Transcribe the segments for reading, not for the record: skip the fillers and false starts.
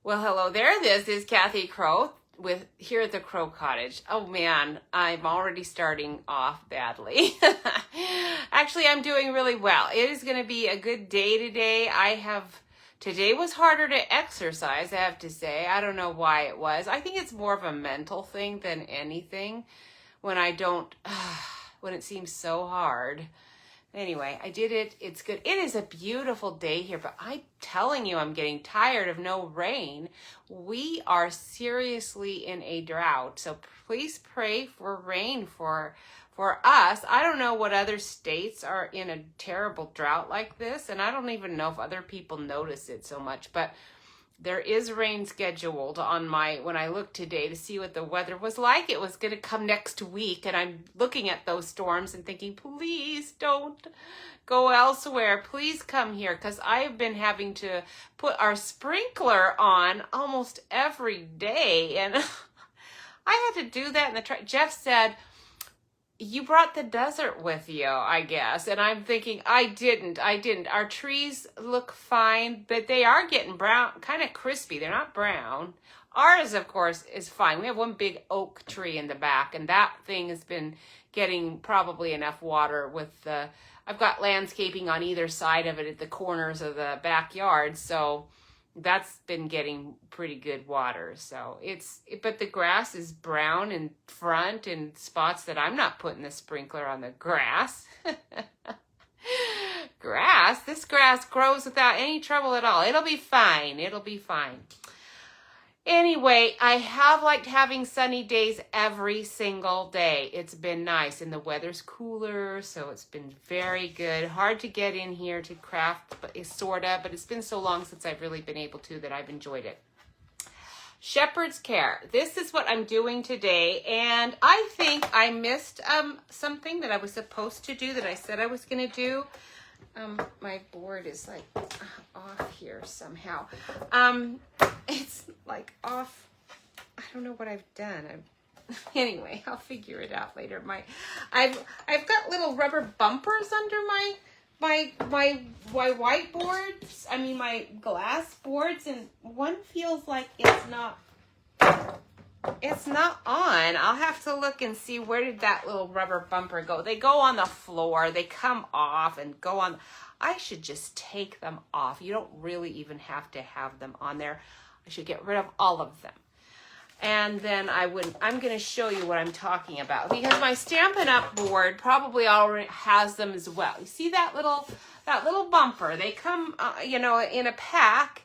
Well, hello there. This is Kathy Crow with here at the Crow Cottage. Oh man, I'm already starting off badly. Actually, I'm doing really well. It is going to be a good day today. Today was harder to exercise, I have to say. I don't know why it was. I think it's more of a mental thing than anything when I don't, when it seems so hard. Anyway, I did it. It's good. It is a beautiful day here, but I'm telling you, I'm getting tired of no rain. We are seriously in a drought. So please pray for rain for us. I don't know what other states are in a terrible drought like this, and I don't even know if other people notice it so much, but there is rain scheduled on when I looked today to see what the weather was like. It was going to come next week, and I'm looking at those storms and thinking, please don't go elsewhere. Please come here, because I've been having to put our sprinkler on almost every day, and I had to do that in the truck. Jeff said, you brought the desert with you, I guess. And I'm thinking, I didn't. Our trees look fine, but they are getting brown, kind of crispy. They're not brown. Ours, of course, is fine. We have one big oak tree in the back, and that thing has been getting probably enough water with I've got landscaping on either side of it at the corners of the backyard, so that's been getting pretty good water. So but the grass is brown in front in spots that I'm not putting the sprinkler on the grass. This grass grows without any trouble at all. It'll be fine. Anyway, I have liked having sunny days every single day. It's been nice, and the weather's cooler, so it's been very good. Hard to get in here to craft, but it's been so long since I've really been able to that I've enjoyed it. Shepherd's Care. This is what I'm doing today, and I think I missed something that I was supposed to do that I said I was going to do. My board is like off here somehow. It's like off. I don't know what I've done. Anyway, I'll figure it out later. I've got little rubber bumpers under my whiteboards. I mean my glass boards, and one feels like it's not on. I'll have to look and see, where did that little rubber bumper go? They go on the floor. They come off and go on. I should just take them off. You don't really even have to have them on there. I should get rid of all of them. And then I'm going to show you what I'm talking about, because my Stampin' Up board probably already has them as well. You see that little bumper? They come, in a pack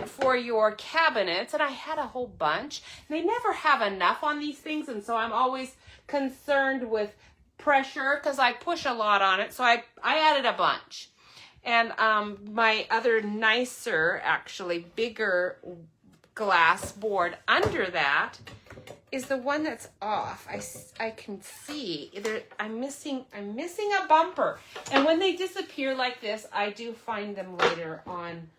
for your cabinets, and I had a whole bunch. They never have enough on these things, and so I'm always concerned with pressure because I push a lot on it, so I added a bunch. And my other nicer, actually bigger glass board under that is the one that's off. I can see I'm missing a bumper, and when they disappear like this, I do find them later on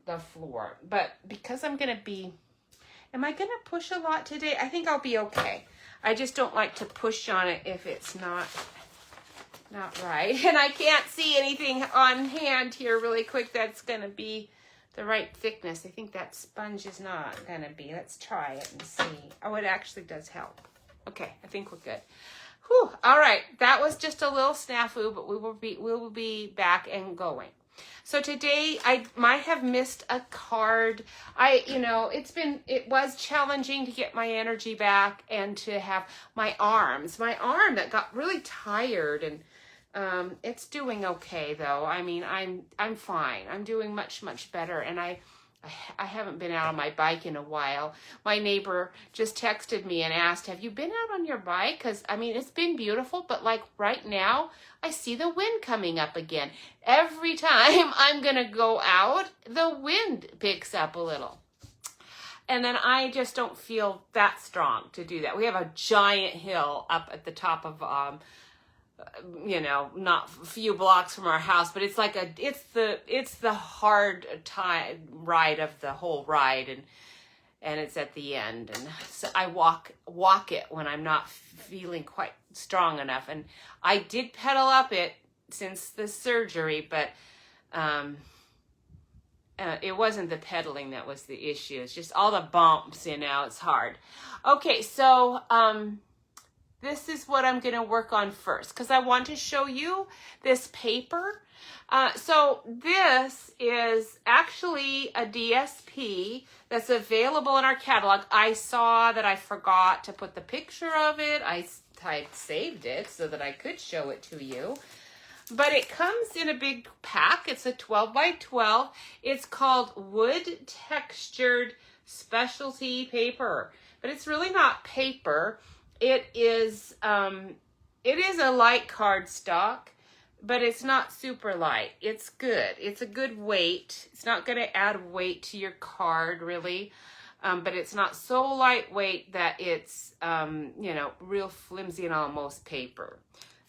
the floor. But because am I gonna push a lot today? I think I'll be okay. I just don't like to push on it if it's not right. And I can't see anything on hand here really quick that's gonna be the right thickness. I think that sponge is not gonna be. Let's try it and see. Oh, it actually does help. Okay, I think we're good. Whew. All right, that was just a little snafu, but we will be back and going. So today I might have missed a card. It was challenging to get my energy back and to have my arm that got really tired, and it's doing okay though. I mean, I'm fine. I'm doing much, much better, and I haven't been out on my bike in a while. My neighbor just texted me and asked, have you been out on your bike? Because, it's been beautiful, but like right now, I see the wind coming up again. Every time I'm going to go out, the wind picks up a little. And then I just don't feel that strong to do that. We have a giant hill up at the top of not a few blocks from our house, but it's like it's the hard time ride of the whole ride, and it's at the end, and so I walk it when I'm not feeling quite strong enough. And I did pedal up it since the surgery, but it wasn't the pedaling that was the issue. It's just all the bumps, you know, it's hard. Okay, so this is what I'm going to work on first because I want to show you this paper. So this is actually a DSP that's available in our catalog. I saw that I forgot to put the picture of it. I saved it so that I could show it to you. But it comes in a big pack. It's a 12 by 12. It's called Wood Textured Specialty Paper. But it's really not paper. It is a light cardstock, but it's not super light. It's good. It's a good weight. It's not going to add weight to your card, really. But it's not so lightweight that it's, you know, real flimsy and almost paper.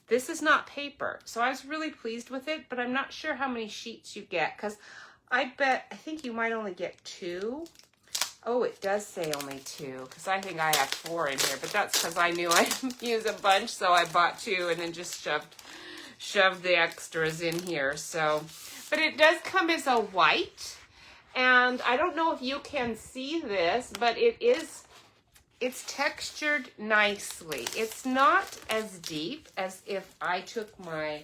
This is not paper, so I was really pleased with it, but I'm not sure how many sheets you get, because I think you might only get 2. Oh, it does say only 2, because I think I have 4 in here, but that's because I knew I'd use a bunch, so I bought 2 and then just shoved the extras in here. So, but it does come as a white, and I don't know if you can see this, but it's textured nicely. It's not as deep as if I took my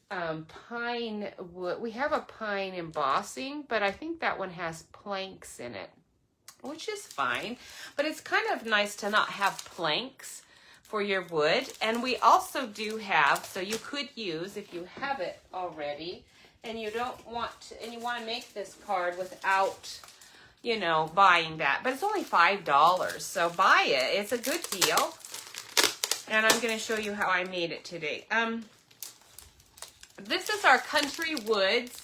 pine wood. We have a pine embossing, but I think that one has planks in it, which is fine. But it's kind of nice to not have planks for your wood. And we also do have, so you could use, if you have it already, and you don't want to, and you want to make this card without, you know, buying that. But it's only $5, so buy it. It's a good deal. And I'm going to show you how I made it today. This is our Country Woods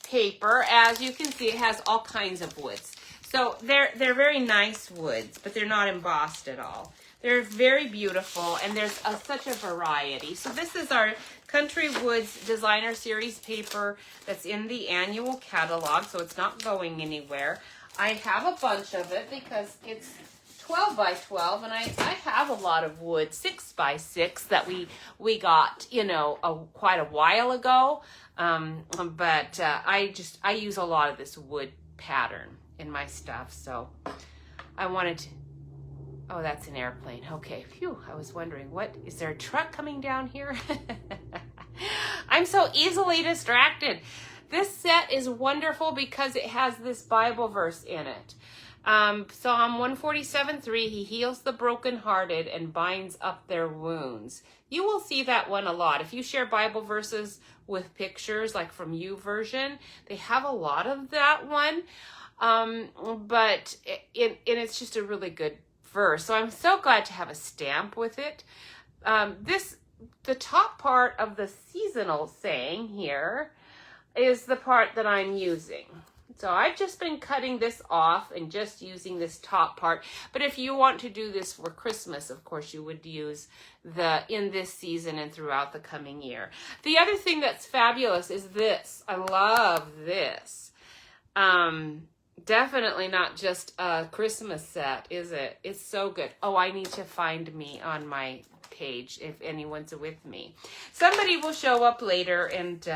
paper. As you can see, it has all kinds of woods. So they're very nice woods, but they're not embossed at all. They're very beautiful, and there's such a variety. So this is our Country Woods Designer Series paper that's in the annual catalog, so it's not going anywhere. I have a bunch of it because it's 12 by 12, and I have a lot of wood, 6 by 6 that we got, you know, quite a while ago. But I use a lot of this wood pattern in my stuff, so I wanted to. Oh, that's an airplane. Okay, phew, I was wondering, what, is there a truck coming down here? I'm so easily distracted. This set is wonderful because it has this Bible verse in it. Psalm 147:3, he heals the brokenhearted and binds up their wounds. You will see that one a lot. If you share Bible verses with pictures, like from YouVersion, they have a lot of that one. But it's just a really good verse. So I'm so glad to have a stamp with it. The top part of the seasonal saying here is the part that I'm using. So I've just been cutting this off and just using this top part. But if you want to do this for Christmas, of course, you would use in this season and throughout the coming year. The other thing that's fabulous is this. I love this. Definitely not just a Christmas set, is it? It's so good. Oh, I need to find me on my page if anyone's with me. Somebody will show up later, and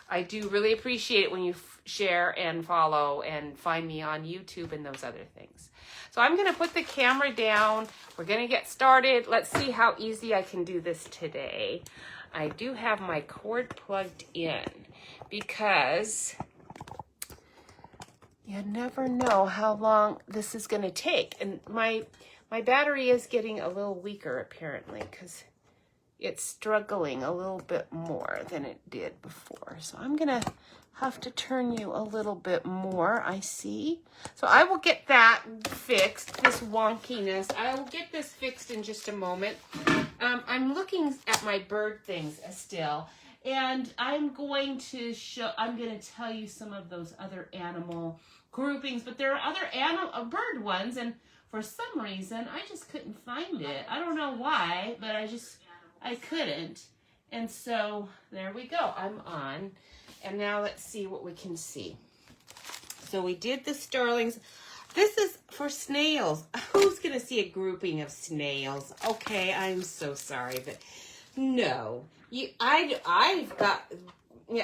I do really appreciate it when you share and follow and find me on YouTube and those other things. So I'm going to put the camera down. We're going to get started. Let's see how easy I can do this today. I do have my cord plugged in because you never know how long this is going to take. And my battery is getting a little weaker, apparently, because it's struggling a little bit more than it did before. So I'm going to have to turn you a little bit more, I see. So I will get that fixed, this wonkiness. I will get this fixed in just a moment. I'm looking at my bird things still. And I'm going to tell you some of those other animal groupings, but there are other bird ones, and for some reason, I just couldn't find it. I don't know why, but I couldn't. And so there we go. I'm on. And now let's see what we can see. So we did the starlings. This is for snails. Who's going to see a grouping of snails? Okay, I'm so sorry, but no. I've got we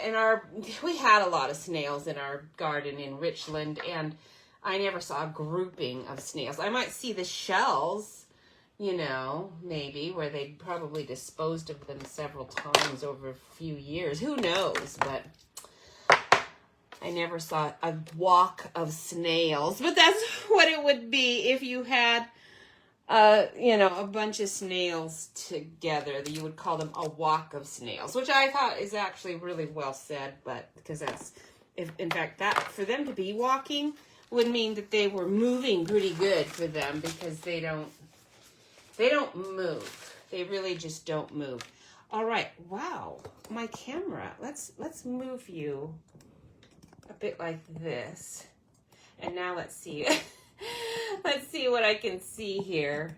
had a lot of snails in our garden in Richland, and I never saw a grouping of snails. I might see the shells, you know, maybe, where they probably disposed of them several times over a few years. Who knows? But I never saw a walk of snails. But that's what it would be if you had, you know, a bunch of snails together. That you would call them a walk of snails, which I thought is actually really well said. But because that's, in fact, that for them to be walking would mean that they were moving pretty good for them, because they don't move. They really just don't move. All right. Wow. My camera. Let's move you a bit like this. And now let's see. Let's see what I can see here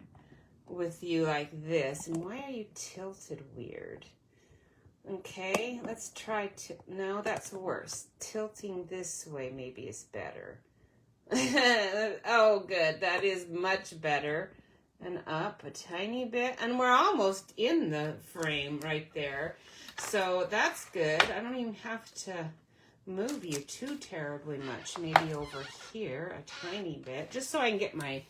with you like this. And why are you tilted weird? Okay. Let's try to, no, that's worse. Tilting this way maybe is better. Oh, good. That is much better. And up a tiny bit. And we're almost in the frame right there. So that's good. I don't even have to move you too terribly much. Maybe over here a tiny bit. Just so I can get my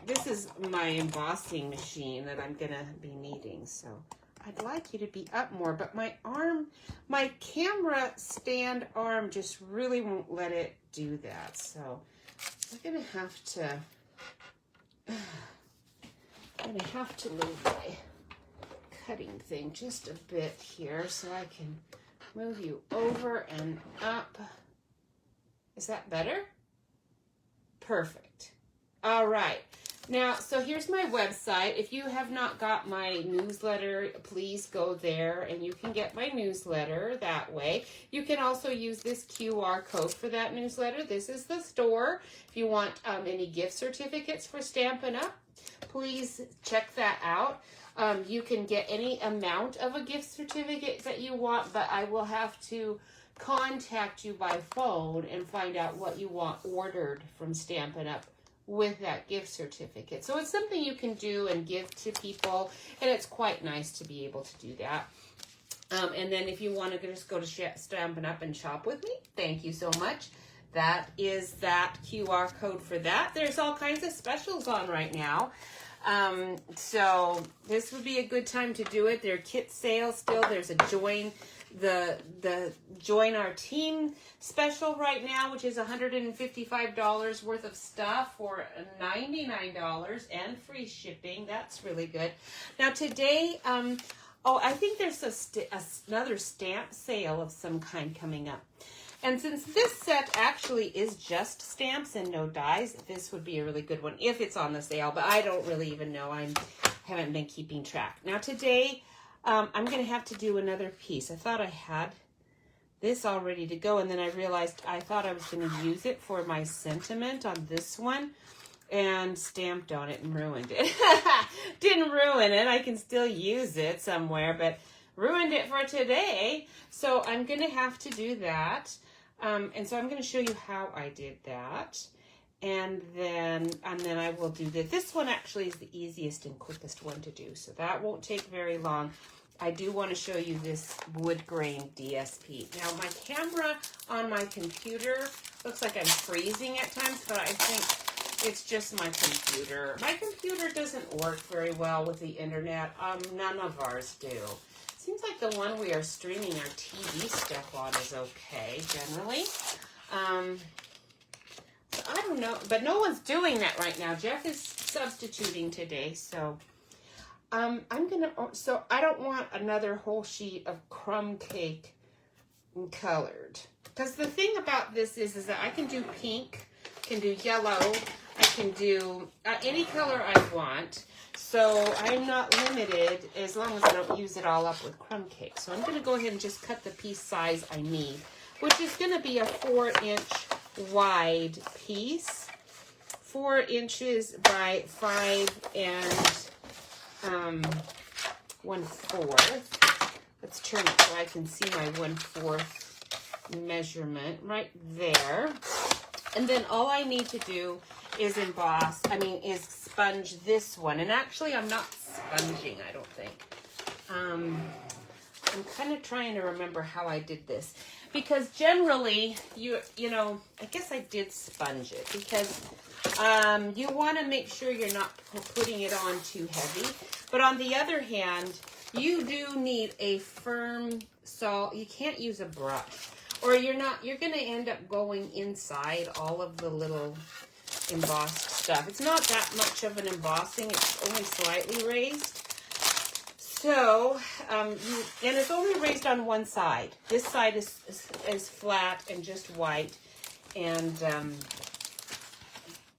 this is my embossing machine that I'm going to be needing. So I'd like you to be up more, but my my camera stand arm just really won't let it do that. So I'm going to have to move my cutting thing just a bit here so I can move you over and up. Is that better? Perfect. All right. Now, so here's my website. If you have not got my newsletter, please go there and you can get my newsletter that way. You can also use this QR code for that newsletter. This is the store. If you want any gift certificates for Stampin' Up, please check that out. You can get any amount of a gift certificate that you want, but I will have to contact you by phone and find out what you want ordered from Stampin' Up with that gift certificate. So it's something you can do and give to people, and it's quite nice to be able to do that. And then if you want to just go to Stampin' Up and shop with me, thank you so much. That is that QR code for that. There's all kinds of specials on right now. So this would be a good time to do it. There are kit sales still. There's a join our team special right now, which is $155 worth of stuff for $99 and free shipping. That's really good. Now today, I think there's another stamp sale of some kind coming up. And since this set actually is just stamps and no dies, this would be a really good one if it's on the sale, but I don't really even know. I haven't been keeping track. Now today, I'm going to have to do another piece. I thought I had this all ready to go, and then I realized I thought I was going to use it for my sentiment on this one, and stamped on it and ruined it. Didn't ruin it. I can still use it somewhere, but ruined it for today. So I'm going to have to do that. And so I'm going to show you how I did that. And then I will do this. This one actually is the easiest and quickest one to do, so that won't take very long. I do want to show you this wood grain DSP. Now, my camera on my computer looks like I'm freezing at times, but I think it's just my computer. My computer doesn't work very well with the internet. None of ours do. Seems like the one we are streaming our TV stuff on is okay, generally. So I don't know, but no one's doing that right now. Jeff is substituting today, so so I don't want another whole sheet of crumb cake colored. Because the thing about this is that I can do pink, can do yellow, I can do any color I want. So I'm not limited as long as I don't use it all up with crumb cake. So I'm going to go ahead and just cut the piece size I need, which is going to be a 4-inch wide piece, 4 inches by 5 1/4. Let's turn it so I can see my 1/4 measurement right there. And then all I need to do is is sponge this one. And actually I'm not sponging, I don't think. I'm kind of trying to remember how I did this, because generally you know, I guess I did sponge it because you want to make sure you're not putting it on too heavy. But on the other hand, you do need a firm salt. You can't use a brush, or you're going to end up going inside all of the little embossed stuff. It's not that much of an embossing. It's only slightly raised. So, and it's only raised on one side. This side is flat and just white, and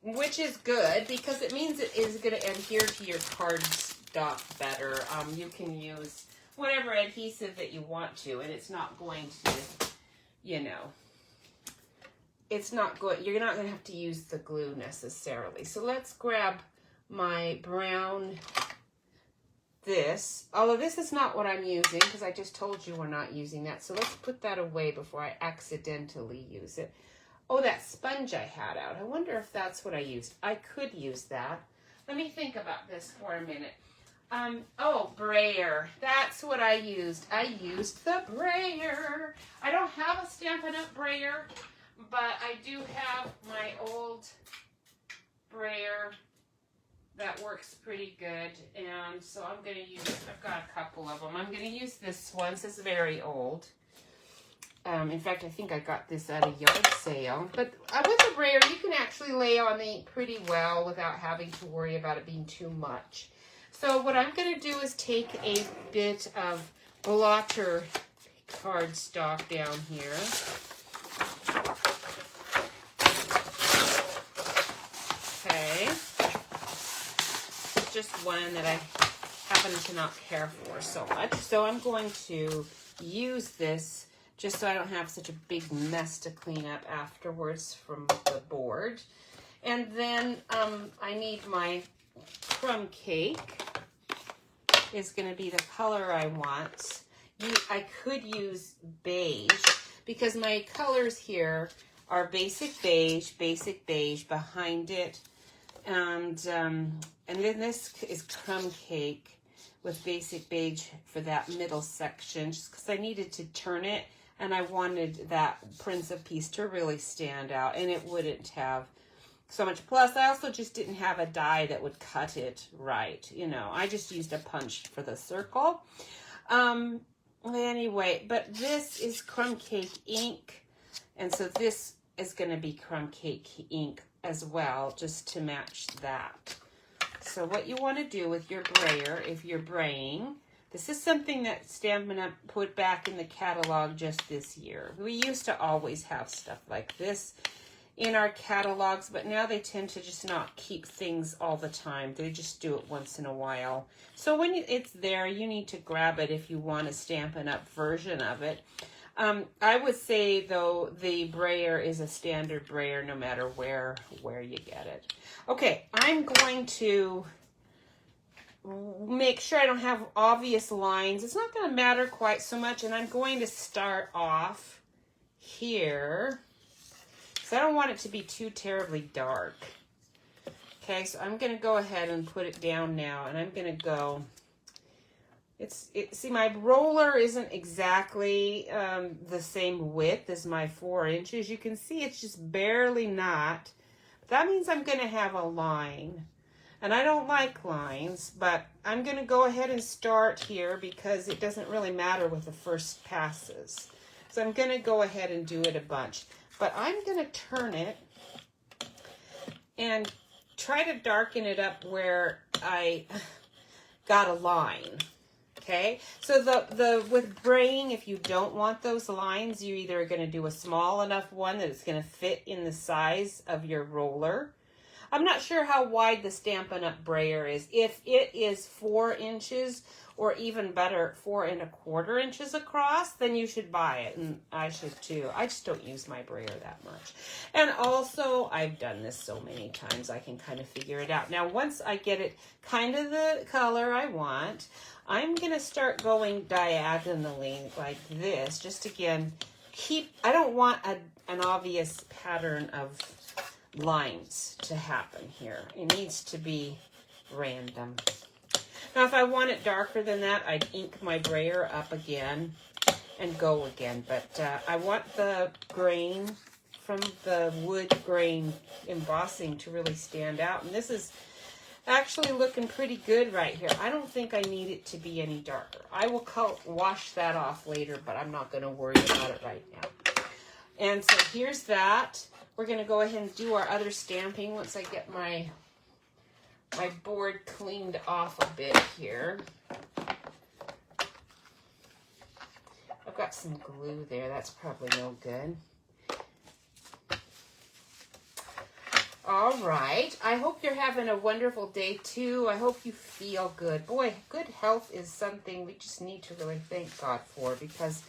which is good because it means it is going to adhere to your cardstock better. You can use whatever adhesive that you want to, and it's not going to, you know, it's not good. You're not going to have to use the glue necessarily. So let's grab my brown, although this is not what I'm using because I just told you we're not using that. So let's put that away before I accidentally use it. Oh, that sponge I had out. I wonder if that's what I used. I could use that. Let me think about this for a minute. Oh, brayer. That's what I used. I used the brayer. I don't have a Stampin' Up! Brayer, but I do have my old brayer that works pretty good. And so I'm going to use, I've got a couple of them. I'm going to use this one. This is very old. In fact, I think I got this at a yard sale. But with a brayer, you can actually lay on the ink pretty well without having to worry about it being too much. So what I'm going to do is take a bit of blotter cardstock down here. Okay. It's just one that I happen to not care for so much. So I'm going to use this just so I don't have such a big mess to clean up afterwards from the board. And then I need my crumb cake. Is going to be the color I want. I could use beige because my colors here are basic beige behind it, and then this is crumb cake with basic beige for that middle section, just because I needed to turn it and I wanted that Prince of Peace to really stand out, and it wouldn't have so much. Plus, I also just didn't have a die that would cut it right. You know, I just used a punch for the circle. Anyway, but this is crumb cake ink, and so this is going to be crumb cake ink as well, just to match that. So what you want to do with your brayer, if you're braying, this is something that Stampin' Up! Put back in the catalog just this year. We used to always have stuff like this in our catalogs, but now they tend to just not keep things all the time. They just do it once in a while. So when it's there, you need to grab it if you want a Stampin' Up! Version of it. I would say, though, the brayer is a standard brayer no matter where you get it. Okay, I'm going to make sure I don't have obvious lines. It's not going to matter quite so much, and I'm going to start off here. So I don't want it to be too terribly dark. Okay, so I'm going to go ahead and put it down now, and I'm going to go, see, my roller isn't exactly the same width as my 4 inches. You can see it's just barely not. That means I'm going to have a line. And I don't like lines, but I'm going to go ahead and start here because it doesn't really matter with the first passes. So I'm going to go ahead and do it a bunch. But I'm going to turn it and try to darken it up where I got a line. Okay, so with braying, if you don't want those lines, you either are going to do a small enough one that it's going to fit in the size of your roller. I'm not sure how wide the Stampin' Up! Brayer is. If it is 4 inches or even better, 4 1/4 inches across, then you should buy it, and I should too. I just don't use my brayer that much. And also, I've done this so many times, I can kind of figure it out. Now, once I get it kind of the color I want, I'm going to start going diagonally like this. Just again, I don't want an obvious pattern of lines to happen here. It needs to be random. Now, if I want it darker than that, I'd ink my brayer up again and go again. But I want the grain from the wood grain embossing to really stand out. And this is actually looking pretty good right here. I don't think I need it to be any darker. I will wash that off later, but I'm not going to worry about it right now. And so here's that. We're going to go ahead and do our other stamping once I get my board cleaned off a bit here. I've got some glue there. That's probably no good. All right. I hope you're having a wonderful day too. I hope you feel good. Boy, good health is something we just need to really thank God for, because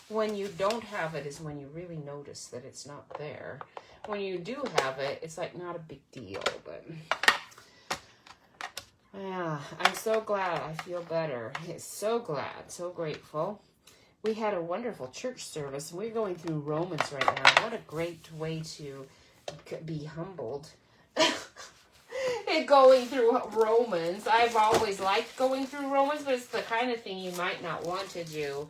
when you don't have it is when you really notice that it's not there. When you do have it, it's like not a big deal, but yeah, I'm so glad I feel better. It's so glad, so grateful. We had a wonderful church service, and we're going through Romans right now. What a great way to be humbled. Going through Romans. I've always liked going through Romans, but it's the kind of thing you might not want to do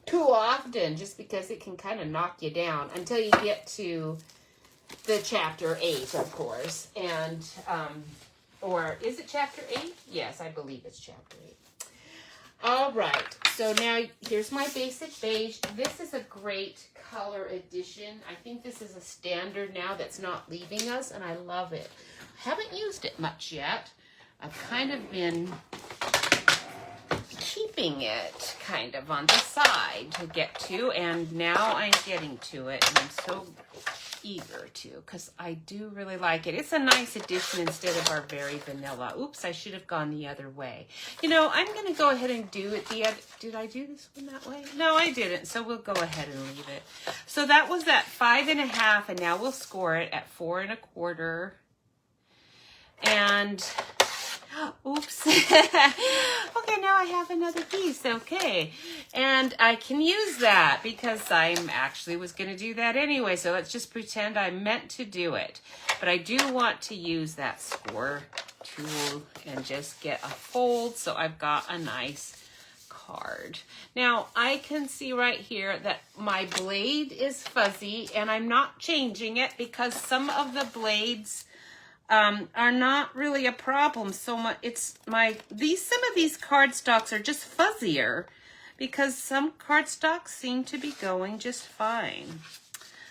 too often, just because it can kind of knock you down until you get to the chapter 8, of course. And or is it chapter 8? Yes, I believe it's chapter 8. All right, so now here's my basic beige. This is a great color addition. I think this is a standard now that's not leaving us, and I love it. I haven't used it much yet. I've kind of been keeping it kind of on the side to get to, and now I'm getting to it, and I'm so eager to, because I do really like it. It's a nice addition instead of our very vanilla. Oops, I should have gone the other way. You know, I'm going to go ahead and do it the other. Did I do this one that way? No, I didn't. So we'll go ahead and leave it. So that was at 5.5, and now we'll score it at 4.25. And oops. Okay, now I have another piece. Okay. And I can use that because I'm actually was going to do that anyway. So let's just pretend I meant to do it. But I do want to use that score tool and just get a fold so I've got a nice card. Now I can see right here that my blade is fuzzy, and I'm not changing it because some of the blades are not really a problem so much. It's some of these cardstocks are just fuzzier because some cardstocks seem to be going just fine.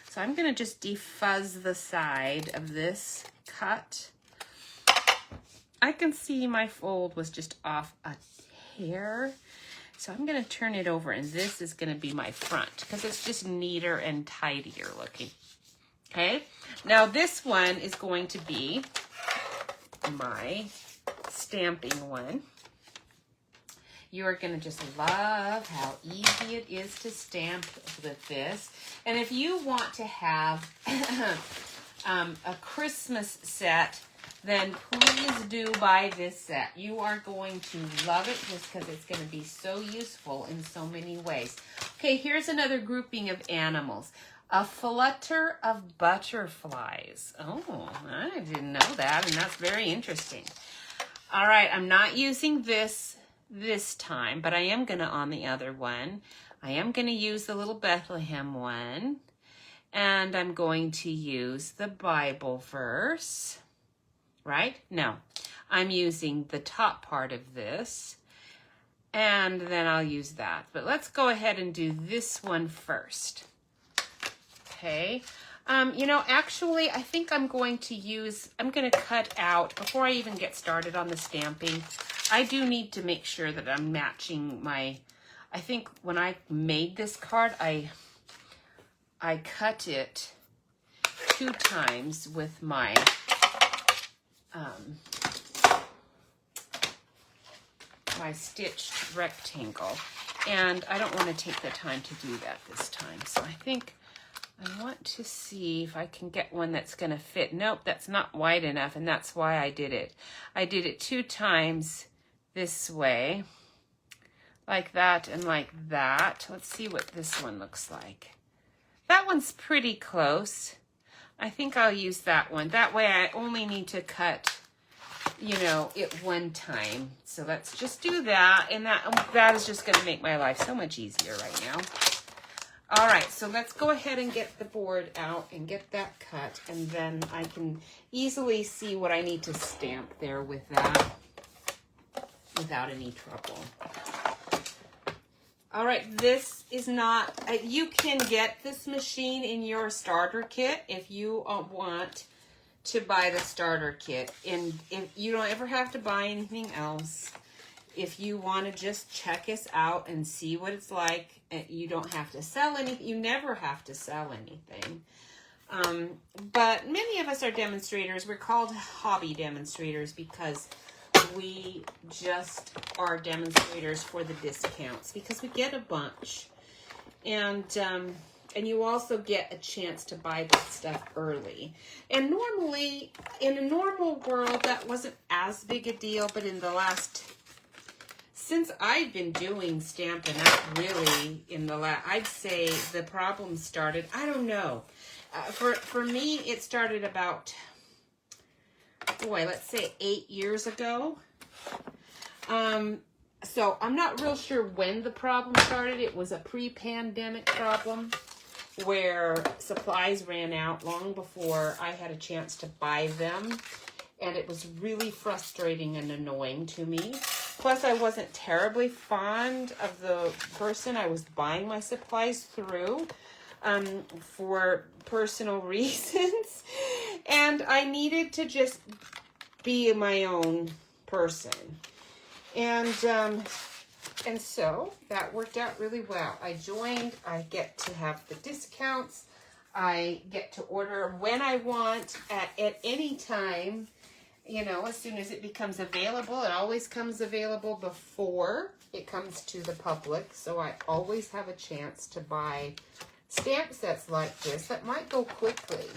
So I'm going to just defuzz the side of this cut. I can see my fold was just off a hair. So I'm going to turn it over, and this is going to be my front because it's just neater and tidier looking. Okay, now this one is going to be my stamping one. You are going to just love how easy it is to stamp with this. And if you want to have a Christmas set, then please do buy this set. You are going to love it just because it's going to be so useful in so many ways. Okay, here's another grouping of animals. A flutter of butterflies. Oh, I didn't know that, and that's very interesting. All right, I'm not using this time, but I am going to on the other one. I am going to use the little Bethlehem one, and I'm going to use the Bible verse, right? No, I'm using the top part of this, and then I'll use that. But let's go ahead and do this one first. Okay, you know, actually, I think I'm going to cut out, before I even get started on the stamping, I do need to make sure that I'm matching I think when I made this card, I cut it 2 times with my, my stitched rectangle, and I don't want to take the time to do that this time, so I think I want to see if I can get one that's going to fit. Nope, that's not wide enough, and that's why I did it. I did it 2 times this way, like that and like that. Let's see what this one looks like. That one's pretty close. I think I'll use that one. That way I only need to cut you know, at one time. So let's just do that. And that is just going to make my life so much easier right now. All right, so let's go ahead and get the board out and get that cut. And then I can easily see what I need to stamp there with that without any trouble. All right, this is not, you can get this machine in your starter kit if you want to buy the starter kit. And if you don't ever have to buy anything else. If you want to just check us out and see what it's like, you don't have to sell anything. You never have to sell anything. But many of us are demonstrators. We're called hobby demonstrators because we just are demonstrators for the discounts because we get a bunch. And you also get a chance to buy this stuff early. And normally, in a normal world, that wasn't as big a deal, but in the last... Since I've been doing Stampin' Up, really, I'd say the problem started, I don't know. For me, it started about, let's say 8 years ago. So I'm not real sure when the problem started. It was a pre-pandemic problem where supplies ran out long before I had a chance to buy them. And it was really frustrating and annoying to me. Plus, I wasn't terribly fond of the person I was buying my supplies through for personal reasons. And I needed to just be my own person. And so that worked out really well. I joined. I get to have the discounts. I get to order when I want at any time. You know, as soon as it becomes available. It always comes available before it comes to the public. So I always have a chance to buy stamp sets like this that might go quickly.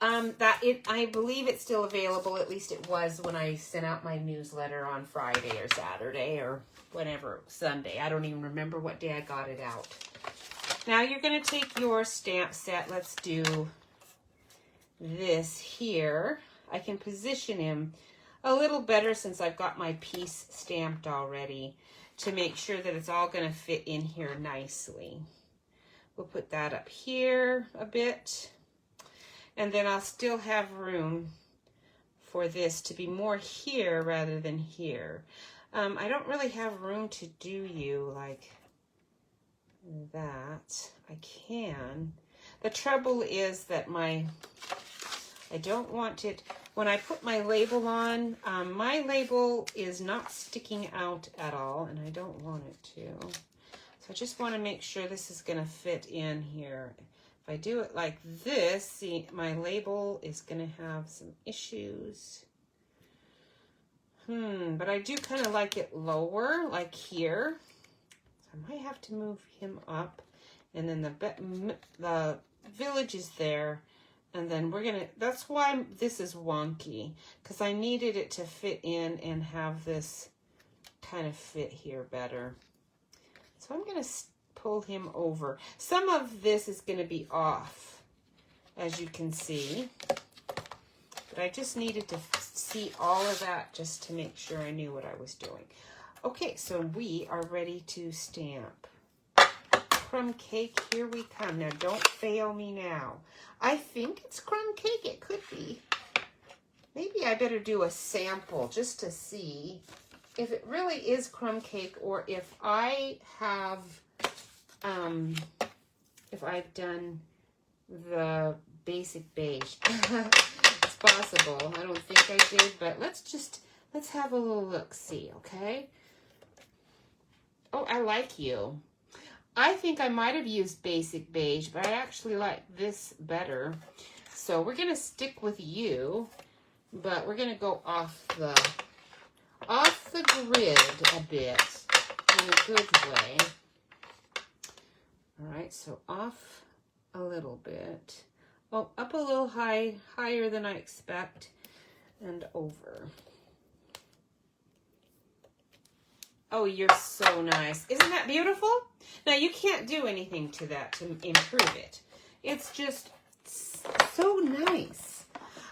I believe it's still available. At least it was when I sent out my newsletter on Friday or Saturday or whenever, Sunday. I don't even remember what day I got it out. Now you're going to take your stamp set. Let's do this here. I can position him a little better since I've got my piece stamped already to make sure that it's all going to fit in here nicely. We'll put that up here a bit. And then I'll still have room for this to be more here rather than here. I don't really have room to do you like that. I can. The trouble is that I don't want it, when I put my label on, my label is not sticking out at all, and I don't want it to. So I just want to make sure this is going to fit in here. If I do it like this, see, my label is going to have some issues. But I do kind of like it lower, like here. So I might have to move him up, and then the village is there. And then that's why this is wonky, because I needed it to fit in and have this kind of fit here better. So I'm going to pull him over. Some of this is going to be off, as you can see. But I just needed to see all of that just to make sure I knew what I was doing. Okay, so we are ready to stamp. Crumb cake, here we come. Now, don't fail me now. I think it's crumb cake. It could be. Maybe I better do a sample just to see if it really is crumb cake or if I have, if I've done the basic beige. It's possible. I don't think I did, but let's have a little look-see, okay? Oh, I like you. I think I might have used basic beige, but I actually like this better. So we're going to stick with you, but we're going to go off the grid a bit in a good way. All right, so off a little bit. Oh, up a little higher than I expect, and over. Oh, you're so nice. Isn't that beautiful? Now, you can't do anything to that to improve it. It's just so nice.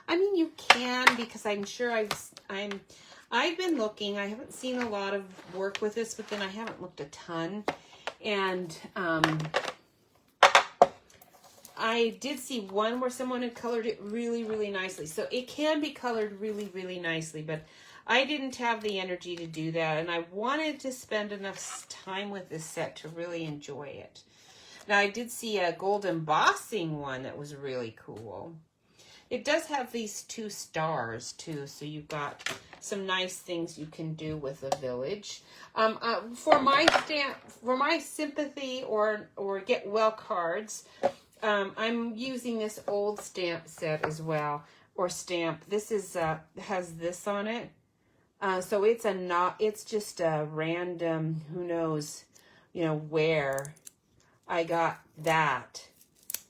I mean, you can, because I'm sure I've been looking. I haven't seen a lot of work with this, but then I haven't looked a ton. And I did see one where someone had colored it really, really nicely. So it can be colored really, really nicely, but I didn't have the energy to do that. And I wanted to spend enough time with this set to really enjoy it. Now, I did see a gold embossing one that was really cool. It does have these 2 stars too, so you've got some nice things you can do with a village. For my sympathy or get well cards, I'm using this old stamp set as well, or stamp. This is has this on it, so it's just a random, who knows, where I got that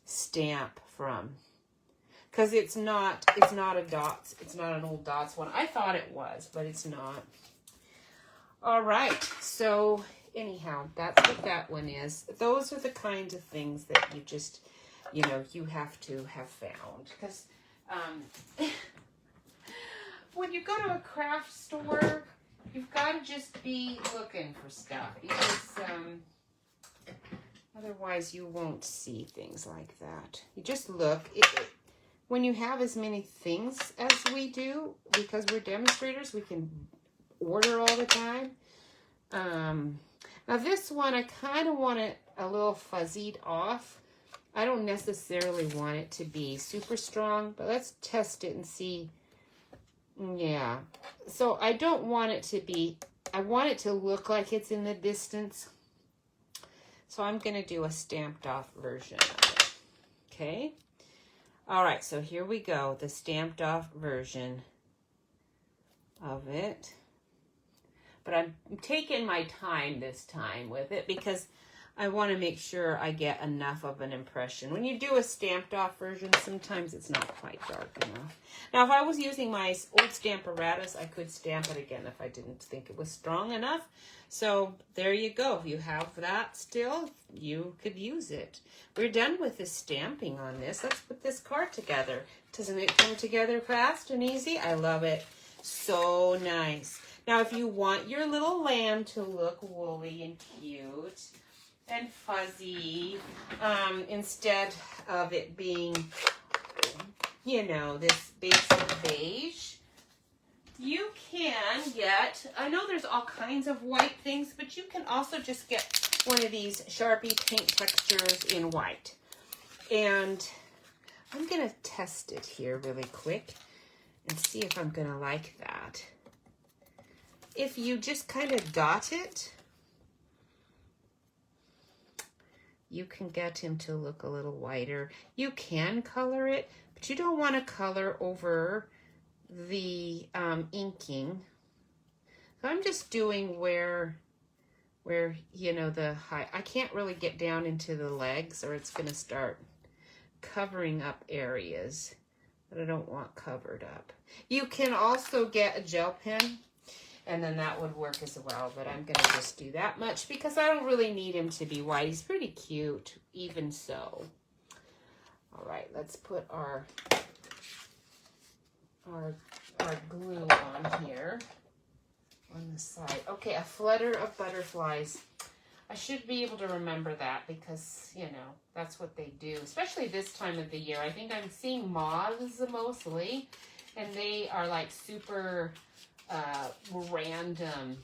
stamp from. Because it's not a dots, it's not an old dots one. I thought it was, but it's not. All right, so anyhow, that's what that one is. Those are the kinds of things that you just, you have to have found. Because when you go to a craft store, you've got to just be looking for stuff. Because otherwise you won't see things like that. You just look. When you have as many things as we do, because we're demonstrators, we can order all the time. Now this one, I kind of want it a little fuzzied off. I don't necessarily want it to be super strong, but let's test it and see. Yeah. So I don't want it to be, I want it to look like it's in the distance. So I'm going to do a stamped off version of it. Okay. All right, so here we go, the stamped off version of it. But I'm taking my time this time with it because I want to make sure I get enough of an impression. When you do a stamped off version, sometimes it's not quite dark enough. Now, if I was using my old Stamparatus, I could stamp it again if I didn't think it was strong enough. So there you go. If you have that still, you could use it. We're done with the stamping on this. Let's put this card together. Doesn't it come together fast and easy? I love it. So nice. Now, if you want your little lamb to look woolly and cute and fuzzy, instead of it being, this basic beige, you can get, I know there's all kinds of white things, but you can also just get one of these Sharpie paint textures in white. And I'm going to test it here really quick and see if I'm going to like that. If you just kind of dot it, you can get him to look a little whiter. You can color it, but you don't want to color over the inking. So I'm just doing where the high, I can't really get down into the legs or it's going to start covering up areas that I don't want covered up. You can also get a gel pen, and then that would work as well, but I'm going to just do that much because I don't really need him to be white. He's pretty cute, even so. All right, let's put our glue on here on the side. Okay, a flutter of butterflies. I should be able to remember that because, that's what they do, especially this time of the year. I think I'm seeing moths mostly, and they are like super random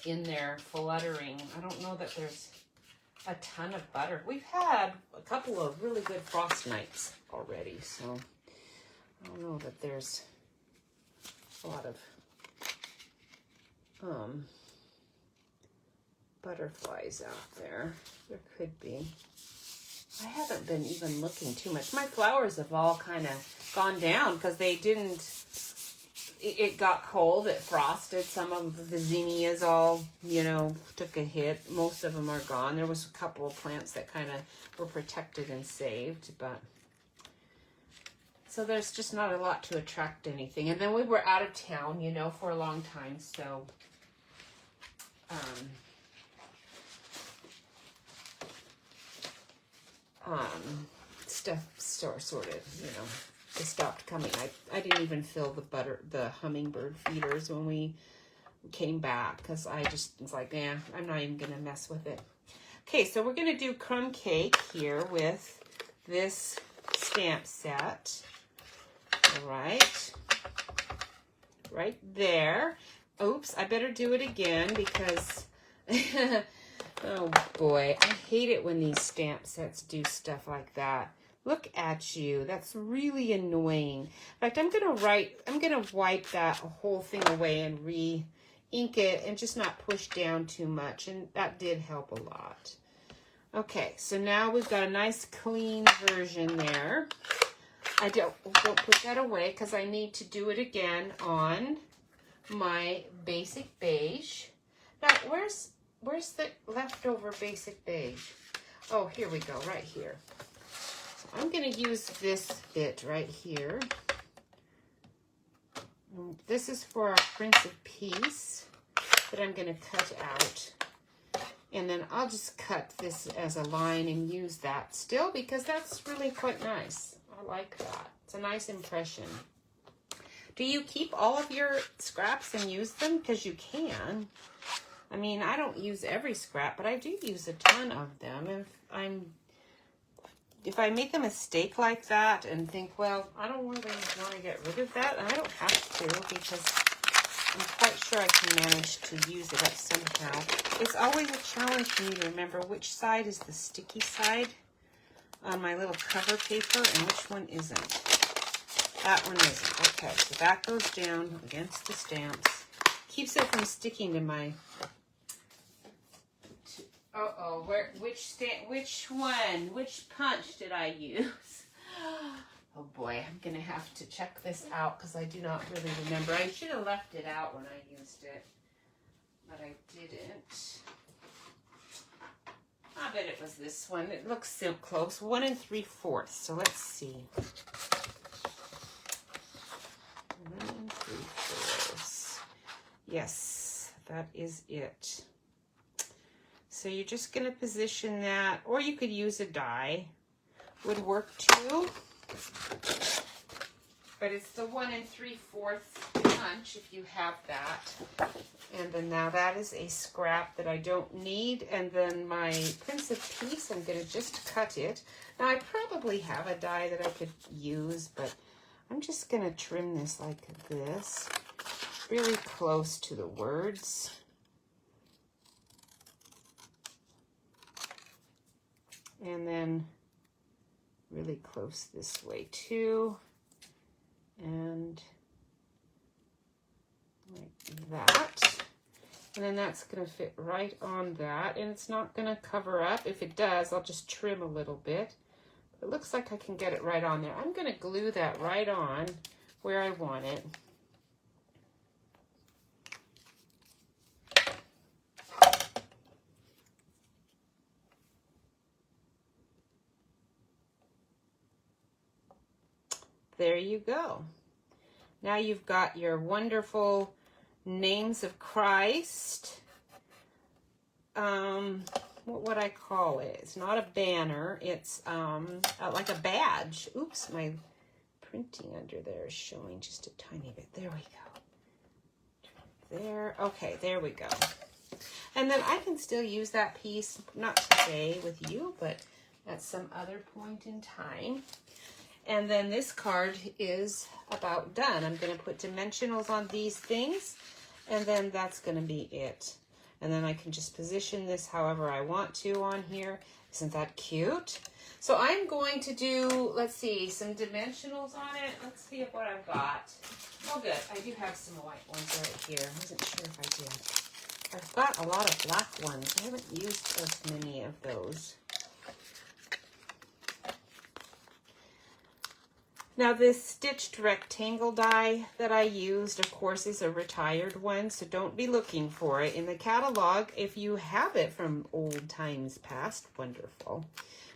in their fluttering. I don't know that there's a ton of butter. We've had a couple of really good frost nights already, so I don't know that there's a lot of butterflies out there. There could be. I haven't been even looking too much. My flowers have all kind of gone down because they didn't, it got cold, it frosted. Some of the zinnias all, took a hit. Most of them are gone. There was a couple of plants that kind of were protected and saved, but so there's just not a lot to attract anything. And then we were out of town, for a long time, so stuff sort of, they stopped coming. I didn't even fill the hummingbird feeders when we came back because I just was like, I'm not even gonna mess with it. Okay, so we're gonna do crumb cake here with this stamp set. All right, right there. Oops, I better do it again because, oh boy, I hate it when these stamp sets do stuff like that. Look at you. That's really annoying. In fact, I'm gonna wipe that whole thing away and re-ink it and just not push down too much. And that did help a lot. Okay, so now we've got a nice clean version there. I don't put that away because I need to do it again on my basic beige. Now, where's the leftover basic beige? Oh, here we go, right here. I'm going to use this bit right here. This is for our Prince of Peace that I'm going to cut out. And then I'll just cut this as a line and use that still because that's really quite nice. I like that. It's a nice impression. Do you keep all of your scraps and use them? Because you can. I mean, I don't use every scrap, but I do use a ton of them. If I make a mistake like that and think, well, I don't really want to get rid of that, I don't have to because I'm quite sure I can manage to use it up somehow. It's always a challenge for me to remember which side is the sticky side on my little cover paper and which one isn't. That one isn't. Okay, so that goes down against the stamps. Keeps it from sticking to my... Uh-oh, which punch did I use? Oh boy, I'm gonna have to check this out because I do not really remember. I should have left it out when I used it, but I didn't. I bet it was this one. It looks so close. 1 3/4. So let's see. 1 3/4. Yes, that is it. So you're just going to position that, or you could use a die. Would work too. But it's the 1 3/4 punch if you have that. And then now that is a scrap that I don't need. And then my Prince of Peace, I'm going to just cut it. Now I probably have a die that I could use, but I'm just going to trim this like this. Really close to the words. And then really close this way too. And like that. And then that's going to fit right on that. And it's not going to cover up. If it does, I'll just trim a little bit. It looks like I can get it right on there. I'm going to glue that right on where I want it. There you go. Now you've got your wonderful names of Christ. What would I call it? It's not a banner. It's like a badge. Oops, my printing under there is showing just a tiny bit. There we go. There. Okay, there we go. And then I can still use that piece, not today with you, but at some other point in time. And then this card is about done. I'm going to put dimensionals on these things, and then that's going to be it. And then I can just position this however I want to on here. Isn't that cute? So I'm going to do, let's see, some dimensionals on it. Let's see what I've got. Oh, good. I do have some white ones right here. I wasn't sure if I did. I've got a lot of black ones. I haven't used as many of those. Now this stitched rectangle die that I used, of course, is a retired one, so don't be looking for it in the catalog. If you have it from old times past, wonderful.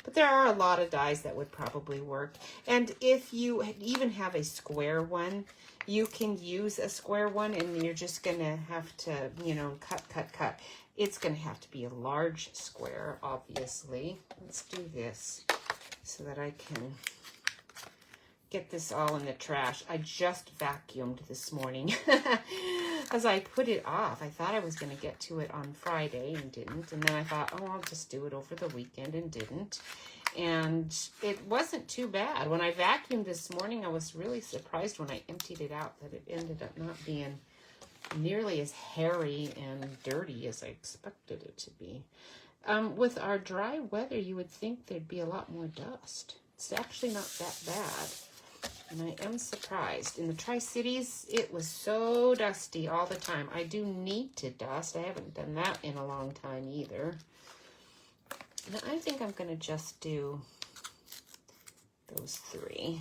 But there are a lot of dies that would probably work. And if you even have a square one, you can use a square one, and you're just going to have to, you know, cut. It's going to have to be a large square, obviously. Let's do this so that I can get this all in the trash. I just vacuumed this morning as I put it off. I thought I was going to get to it on Friday and didn't. And then I thought, oh, I'll just do it over the weekend and didn't. And it wasn't too bad. When I vacuumed this morning, I was really surprised when I emptied it out that it ended up not being nearly as hairy and dirty as I expected it to be. With our dry weather, you would think there'd be a lot more dust. It's actually not that bad, and I am surprised. In the Tri-Cities, it was so dusty all the time. I do need to dust. I haven't done that in a long time either. And I think I'm going to just do those 3.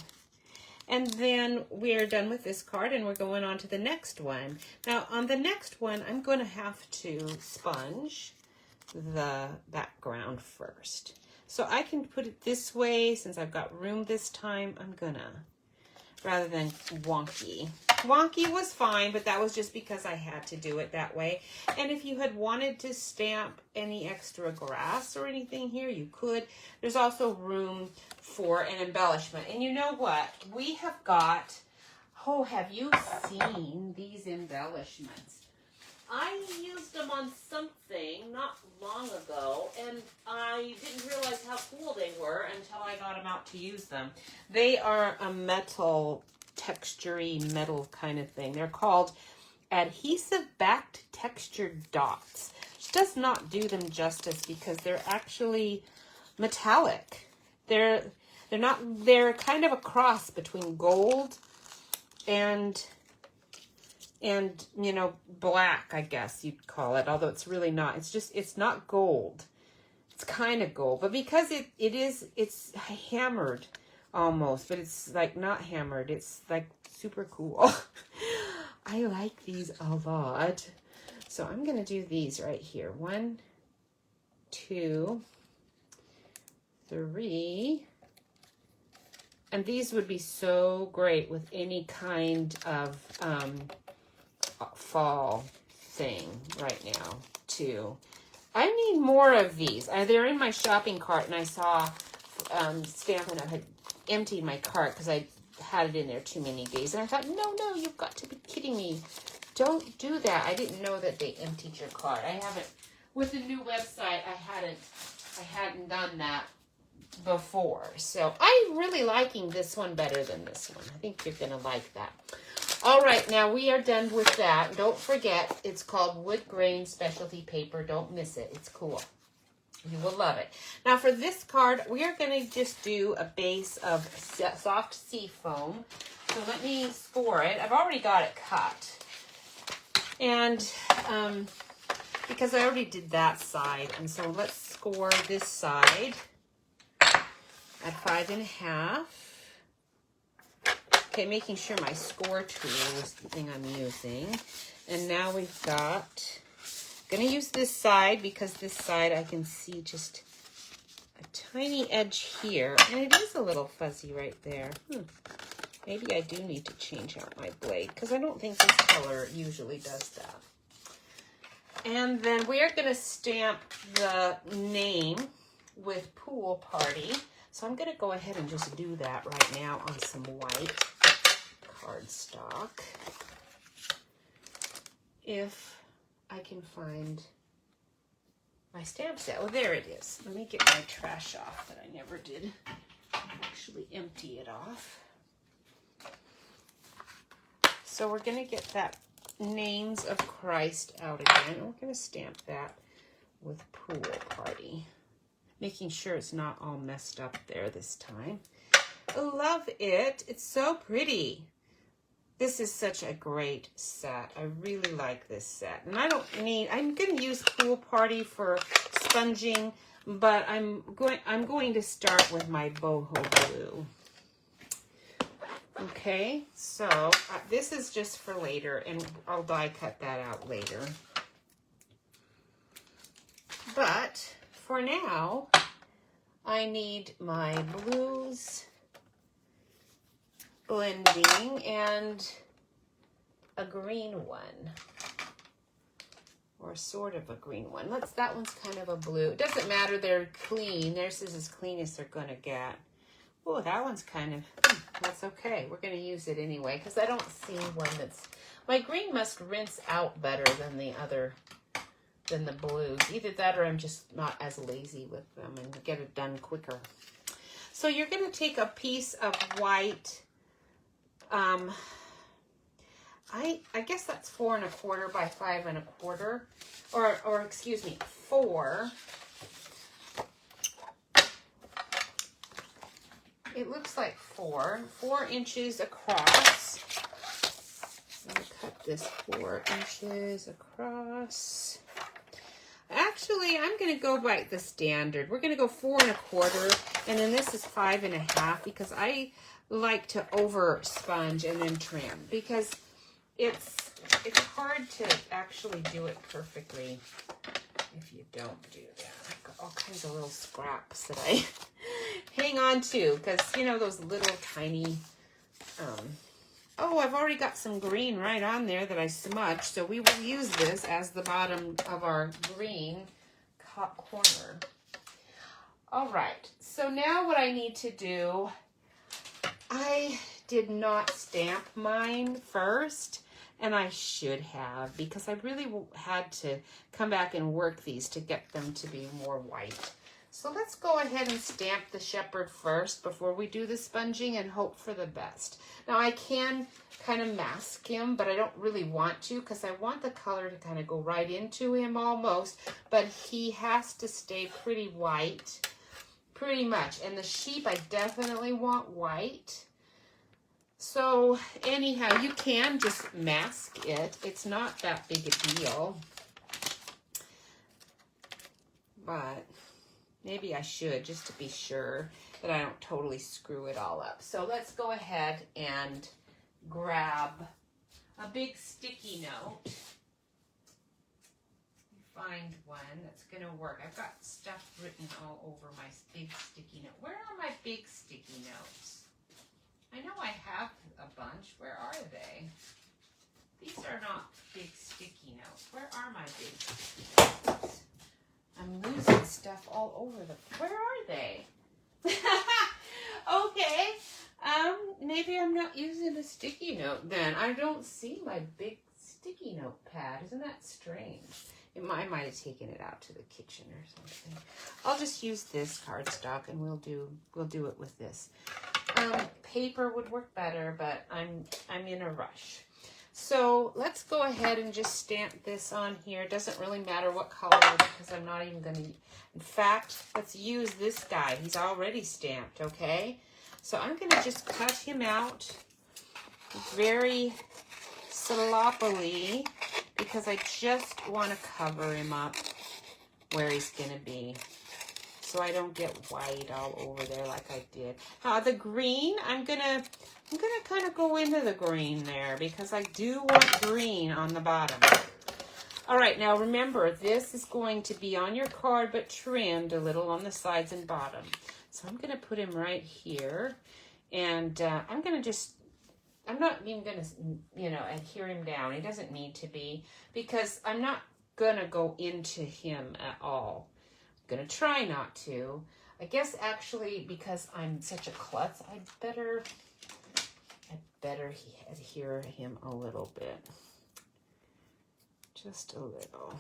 And then we're done with this card, and we're going on to the next one. Now, on the next one, I'm going to have to sponge the background first. So I can put it this way, since I've got room this time, I'm gonna, rather than wonky. Wonky was fine, but that was just because I had to do it that way. And if you had wanted to stamp any extra grass or anything here, you could. There's also room for an embellishment. And you know what? We have got, oh, have you seen these embellishments? I used them on something not long ago, and I didn't realize how cool they were until I got them out to use them. They are a metal, textury metal kind of thing. They're called adhesive-backed textured dots, which does not do them justice because they're actually metallic. They're kind of a cross between gold and you know, black, I guess you'd call it, although it's really not. It's not gold. It's kind of gold, but because it's hammered almost, but it's like not hammered. It's like super cool. I like these a lot. So I'm going to do these right here. 1, 2, 3. And these would be so great with any kind of fall thing right now too. I need more of these. They're in my shopping cart, and I saw Stampin' Up had emptied my cart because I had it in there too many days, and I thought, no, you've got to be kidding me. Don't do that. I didn't know that they emptied your cart. I haven't, with the new website, I hadn't done that before. So I'm really liking this one better than this one. I think you're going to like that. All right, now we are done with that. Don't forget, it's called Wood Grain Specialty Paper. Don't miss it. It's cool. You will love it. Now for this card, we are going to just do a base of soft sea foam. So let me score it. I've already got it cut. And because I already did that side. And so let's score this side at 5.5. Okay, making sure my score tool is the thing I'm using. And now we've got, I'm going to use this side because this side I can see just a tiny edge here. And it is a little fuzzy right there. Maybe I do need to change out my blade because I don't think this color usually does that. And then we are going to stamp the name with Pool Party. So I'm going to go ahead and just do that right now on some white cardstock. If I can find my stamp set. Oh, there it is. Let me get my trash off that I never did actually empty it off. So we're going to get that Names of Christ out again. We're going to stamp that with Pool Party. Making sure it's not all messed up there this time. I love it. It's so pretty. This is such a great set. I really like this set. And I'm going to use Pool Party for sponging, but I'm going to start with my boho blue. Okay, so this is just for later, and I'll die cut that out later. But for now, I need my blues blending and a green one, or sort of a green one. That one's kind of a blue. It doesn't matter, they're clean. Theirs is as clean as they're gonna get. Oh, that one's kind of, that's okay. We're going to use it anyway because I don't see one that's, my green must rinse out better than the other, than the blues. Either that or I'm just not as lazy with them and get it done quicker. So you're going to take a piece of white, I guess that's 4 1/4 by 5 1/4, or excuse me, 4. It looks like 4 inches across. I'm gonna cut this 4 inches across. Actually, I'm gonna go by the standard. We're gonna go 4 1/4, and then this is 5 1/2 because I like to over sponge and then trim because it's hard to actually do it perfectly if you don't do that. I've got all kinds of little scraps that I hang on to because, you know, those little tiny, oh, I've already got some green right on there that I smudged, so we will use this as the bottom of our green corner. All right, so now what I need to do, I did not stamp mine first, and I should have because I really had to come back and work these to get them to be more white. So let's go ahead and stamp the shepherd first before we do the sponging and hope for the best. Now I can kind of mask him, but I don't really want to because I want the color to kind of go right into him almost, but he has to stay pretty white, pretty much. And the sheep, I definitely want white. So anyhow, you can just mask it. It's not that big a deal. But maybe I should just to be sure that I don't totally screw it all up. So let's go ahead and grab a big sticky note. Find one that's going to work. I've got stuff written all over my big sticky note. Where are my big sticky notes? I know I have a bunch. Where are they? These are not big sticky notes. Where are my big sticky notes? I'm losing stuff all over the... Where are they? Okay. Maybe I'm not using a sticky note then. I don't see my big sticky note pad. Isn't that strange? I might have taken it out to the kitchen or something. I'll just use this cardstock and we'll do it with this. Paper would work better, but I'm in a rush. So let's go ahead and just stamp this on here. It doesn't really matter what color because I'm not even going to... In fact, let's use this guy. He's already stamped, okay? So I'm going to just cut him out very sloppily because I just want to cover him up where he's going to be, so I don't get white all over there like I did. The green, I'm gonna kind of go into the green there because I do want green on the bottom. All right, now remember, this is going to be on your card but trimmed a little on the sides and bottom. So I'm gonna put him right here, and I'm not even gonna, you know, adhere him down. He doesn't need to be because I'm not gonna go into him at all. Gonna try not to. I guess actually because I'm such a klutz, I'd better adhere him a little bit. Just a little.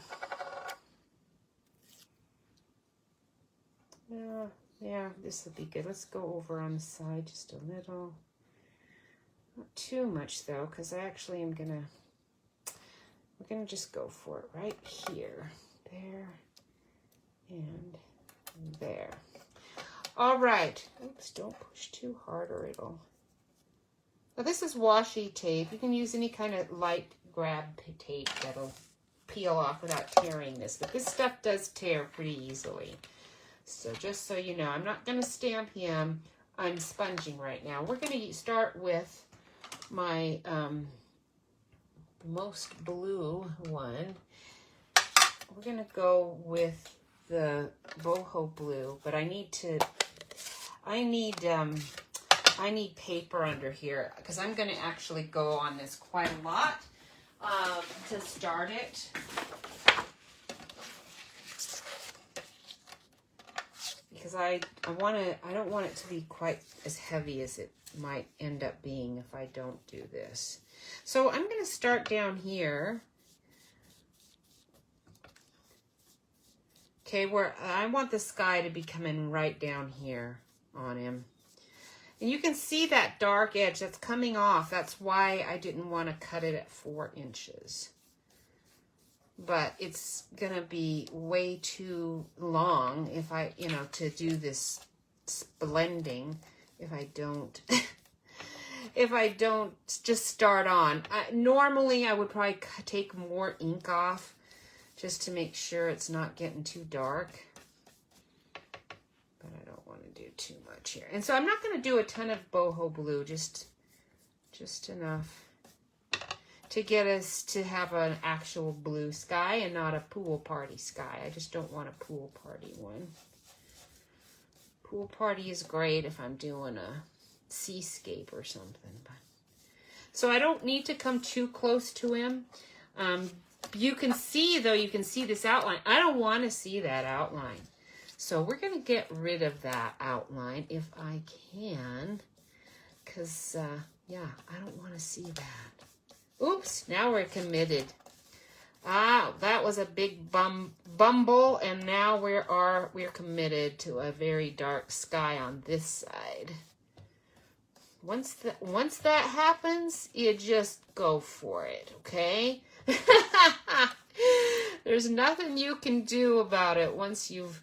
Yeah, this will be good. Let's go over on the side just a little. Not too much though, because I actually am we're gonna just go for it right here. There. And there. All right. Oops, don't push too hard or it'll... Now this is washi tape. You can use any kind of light grab tape that'll peel off without tearing this. But this stuff does tear pretty easily. So just so you know, I'm not going to stamp him. I'm sponging right now. We're going to start with my most blue one. We're going to go with the boho blue, but I need paper under here because I'm going to actually go on this quite a lot to start it, because because I don't want it to be quite as heavy as it might end up being if I don't do this. So I'm going to start down here. Okay, where I want the sky to be coming right down here on him. And you can see that dark edge that's coming off. That's why I didn't want to cut it at 4 inches. But it's going to be way too long if I, to do this blending if I don't, if I don't just start on. Normally, I would probably take more ink off just to make sure it's not getting too dark. But I don't want to do too much here. And so I'm not going to do a ton of boho blue, just enough to get us to have an actual blue sky and not a pool party sky. I just don't want a pool party one. Pool party is great if I'm doing a seascape or something. But so I don't need to come too close to him. You can see, though, you can see this outline. I don't want to see that outline. So we're going to get rid of that outline if I can. Because, yeah, I don't want to see that. Oops, now we're committed. Ah, that was a big bumble, and now we're committed to a very dark sky on this side. Once that happens, you just go for it, okay? There's nothing you can do about it once you've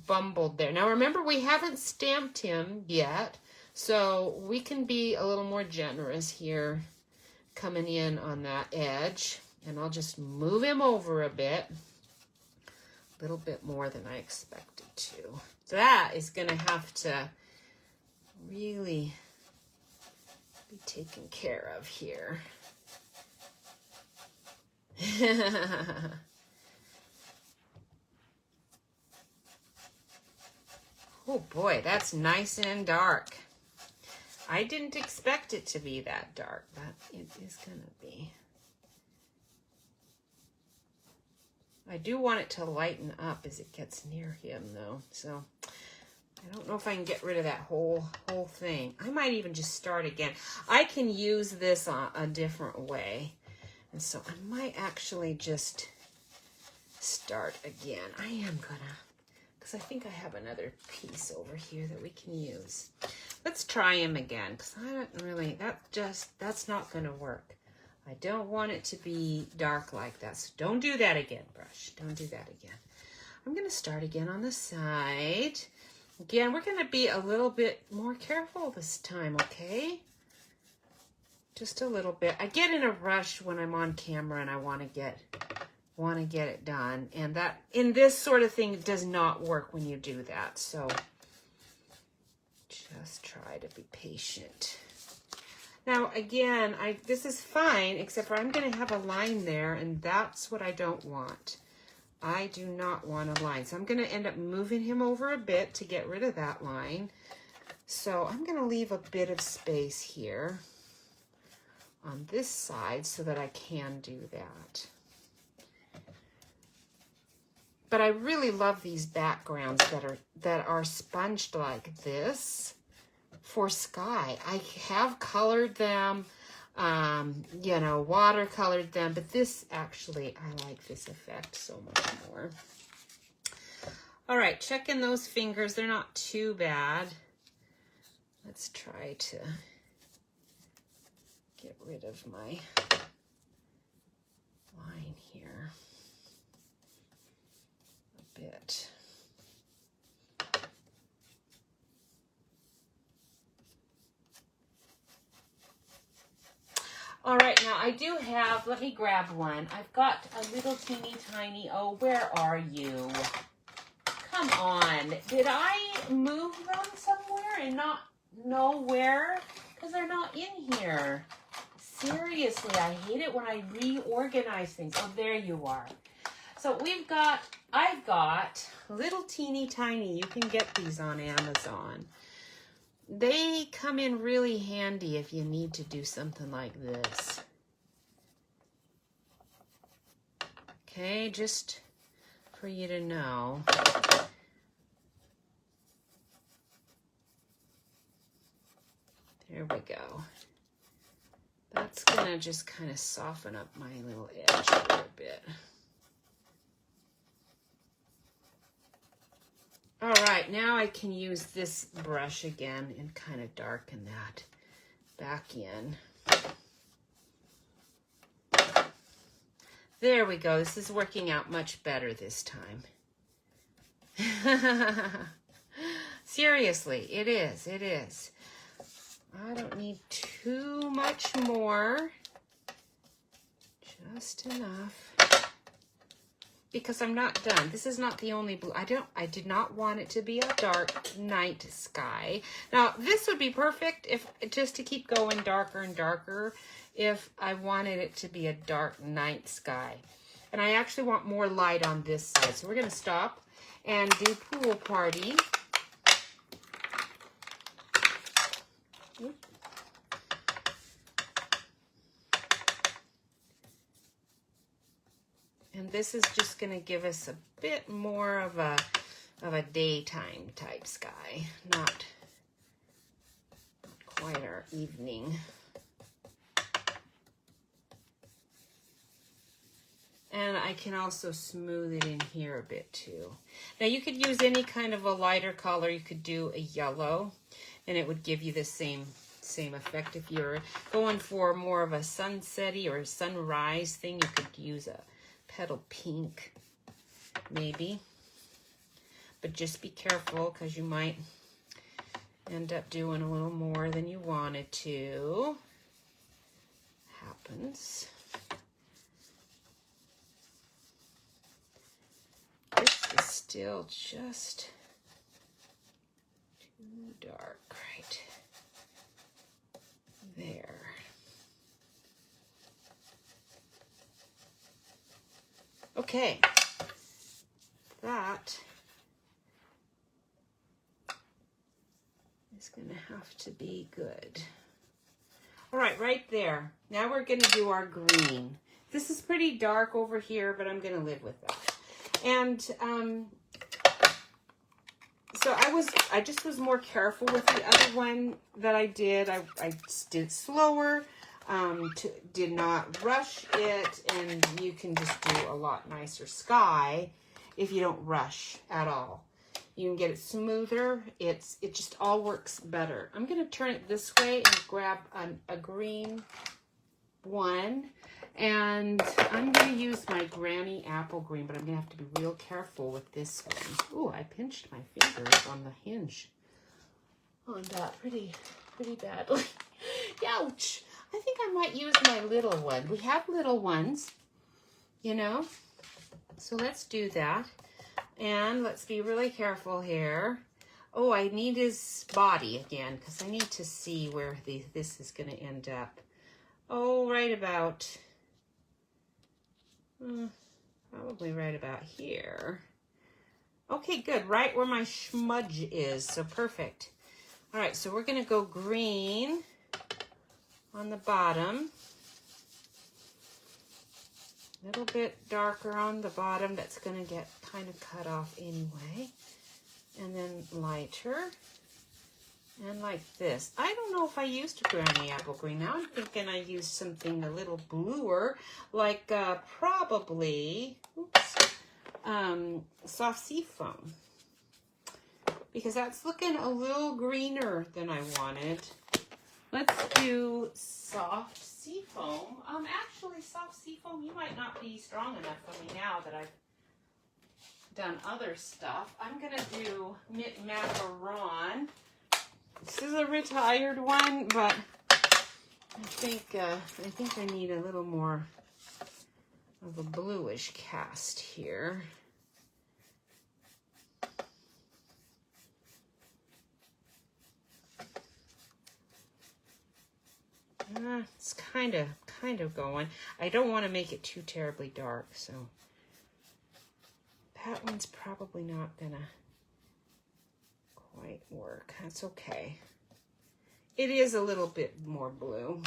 bumbled there. Now remember, we haven't stamped him yet, so we can be a little more generous here coming in on that edge. And I'll just move him over a bit. A little bit more than I expected to. That is going to have to really be taken care of here. Oh boy, that's nice and dark. I didn't expect it to be that dark, but it is going to be. I do want it to lighten up as it gets near him, though. So I don't know if I can get rid of that whole thing. I might even just start again. I can use this a different way. And so I might actually just start again. I am gonna, because I think I have another piece over here that we can use. Let's try him again, because I don't really, that's not gonna work. I don't want it to be dark like that. So don't do that again, brush. Don't do that again. I'm going to start again on the side. Again, we're going to be a little bit more careful this time, okay? Just a little bit. I get in a rush when I'm on camera and I want to get it done. And that, in this sort of thing, does not work when you do that. So just try to be patient. Now, again, this is fine, except for I'm going to have a line there, and that's what I don't want. I do not want a line. So I'm going to end up moving him over a bit to get rid of that line. So I'm going to leave a bit of space here on this side so that I can do that. But I really love these backgrounds that are sponged like this. For sky. I have colored them, watercolored them, but this actually, I like this effect so much more. All right, checking those fingers. They're not too bad. Let's try to get rid of my line here a bit. All right, now I do have, let me grab one. I've got a little teeny tiny, oh, where are you? Come on. Did I move them somewhere and not know where? Because they're not in here. Seriously, I hate it when I reorganize things. Oh, there you are. So I've got little teeny tiny, you can get these on Amazon. They come in really handy if you need to do something like this. Okay, just for you to know. There we go. That's gonna just kind of soften up my little edge a little bit. All right, now I can use this brush again and kind of darken that back in. There we go. This is working out much better this time. Seriously, it is. It is. I don't need too much more. Just enough. Because I'm not done. This is not the only blue. I did not want it to be a dark night sky. Now, this would be perfect if just to keep going darker and darker if I wanted it to be a dark night sky. And I actually want more light on this side. So we're going to stop and do Pool Party. And this is just going to give us a bit more of a daytime type sky, not quite our evening. And I can also smooth it in here a bit too. Now you could use any kind of a lighter color. You could do a yellow and it would give you the same effect. If you're going for more of a sunsetty or a sunrise thing, you could use a petal pink maybe. But just be careful because you might end up doing a little more than you wanted to. Happens. Still just too dark right there. Okay, that is going to have to be good. All right, right there. Now we're going to do our green. This is pretty dark over here, but I'm going to live with that. And so I just was more careful with the other one that I did. I did slower, did not rush it, and you can just do a lot nicer sky if you don't rush at all. You can get it smoother. It just all works better. I'm going to turn it this way and grab a green one. And I'm going to use my Granny Apple Green, but I'm going to have to be real careful with this one. Ooh, I pinched my fingers on the hinge on that pretty badly. Ouch! I think I might use my little one. We have little ones, you know? So let's do that. And let's be really careful here. Oh, I need his body again because I need to see where this is going to end up. Oh, right about... probably right about here. Okay, good. Right where my smudge is. So perfect. All right, so we're going to go green on the bottom. A little bit darker on the bottom. That's going to get kind of cut off anyway. And then lighter. And like this. I don't know if I used a Granny Apple Green. Now I'm thinking I used something a little bluer, like probably, soft seafoam. Because that's looking a little greener than I wanted. Let's do soft seafoam. Actually, soft seafoam, you might not be strong enough for me now that I've done other stuff. I'm going to do macaron. This is a retired one, but I think I need a little more of a bluish cast here. It's kind of going. I don't want to make it too terribly dark, so that one's probably not gonna quite work. That's okay. It is a little bit more blue.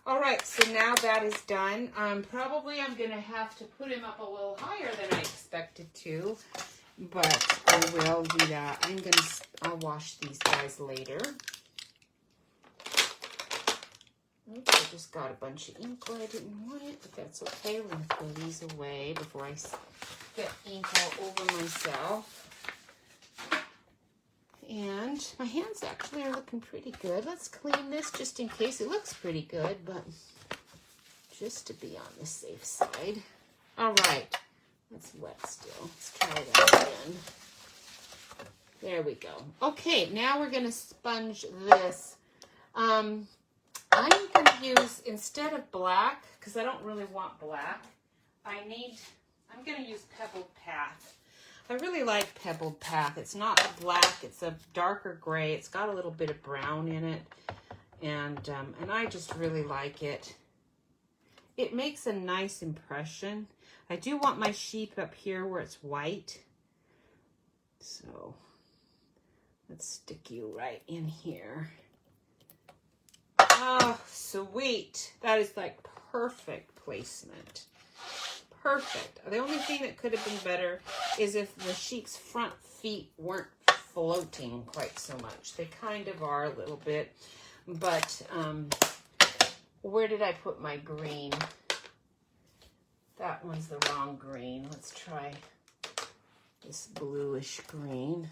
All right, so now that is done. Probably I'm gonna have to put him up a little higher than I expected to, but I will do that. I'll wash these guys later. just got a bunch of ink where I didn't want it, but that's okay. We're going to throw these away before I get ink all over myself. And my hands actually are looking pretty good. Let's clean this just in case. It looks pretty good, but just to be on the safe side. All right. That's wet still. Let's try that again. There we go. Okay, now we're going to sponge this. I'm going to use, instead of black, because I don't really want black, I'm going to use Pebbled Path. I really like Pebbled Path. It's not black, it's a darker gray. It's got a little bit of brown in it, and I just really like it. It makes a nice impression. I do want my sheep up here where it's white, so let's stick you right in here. Oh, sweet. That is like perfect placement. Perfect. The only thing that could have been better is if the sheep's front feet weren't floating quite so much. They kind of are a little bit, but where did I put my green? That one's the wrong green. Let's try this bluish green.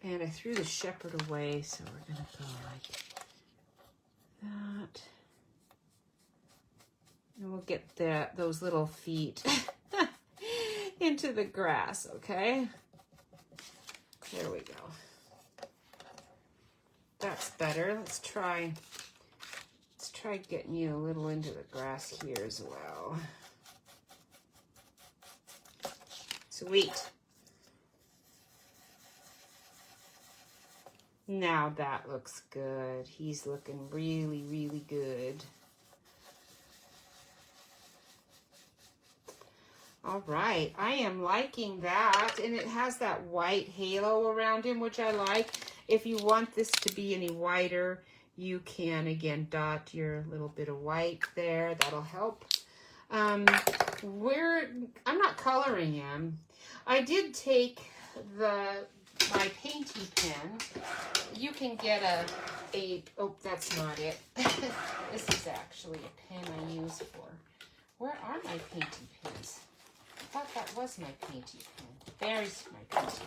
And I threw the shepherd away, so we're going to go like that. And we'll get those little feet into the grass, okay? There we go. That's better. Let's try getting you a little into the grass here as well. Sweet. Now that looks good. He's looking really, really good. All right, I am liking that, and it has that white halo around him, which I like. If you want this to be any whiter, you can, again, dot your little bit of white there. That'll help. I'm not coloring him. I did take my painting pen. You can get oh, that's not it. This is actually a pen I use for. Where are my painting pens? I thought that was my painting pen. There's my painting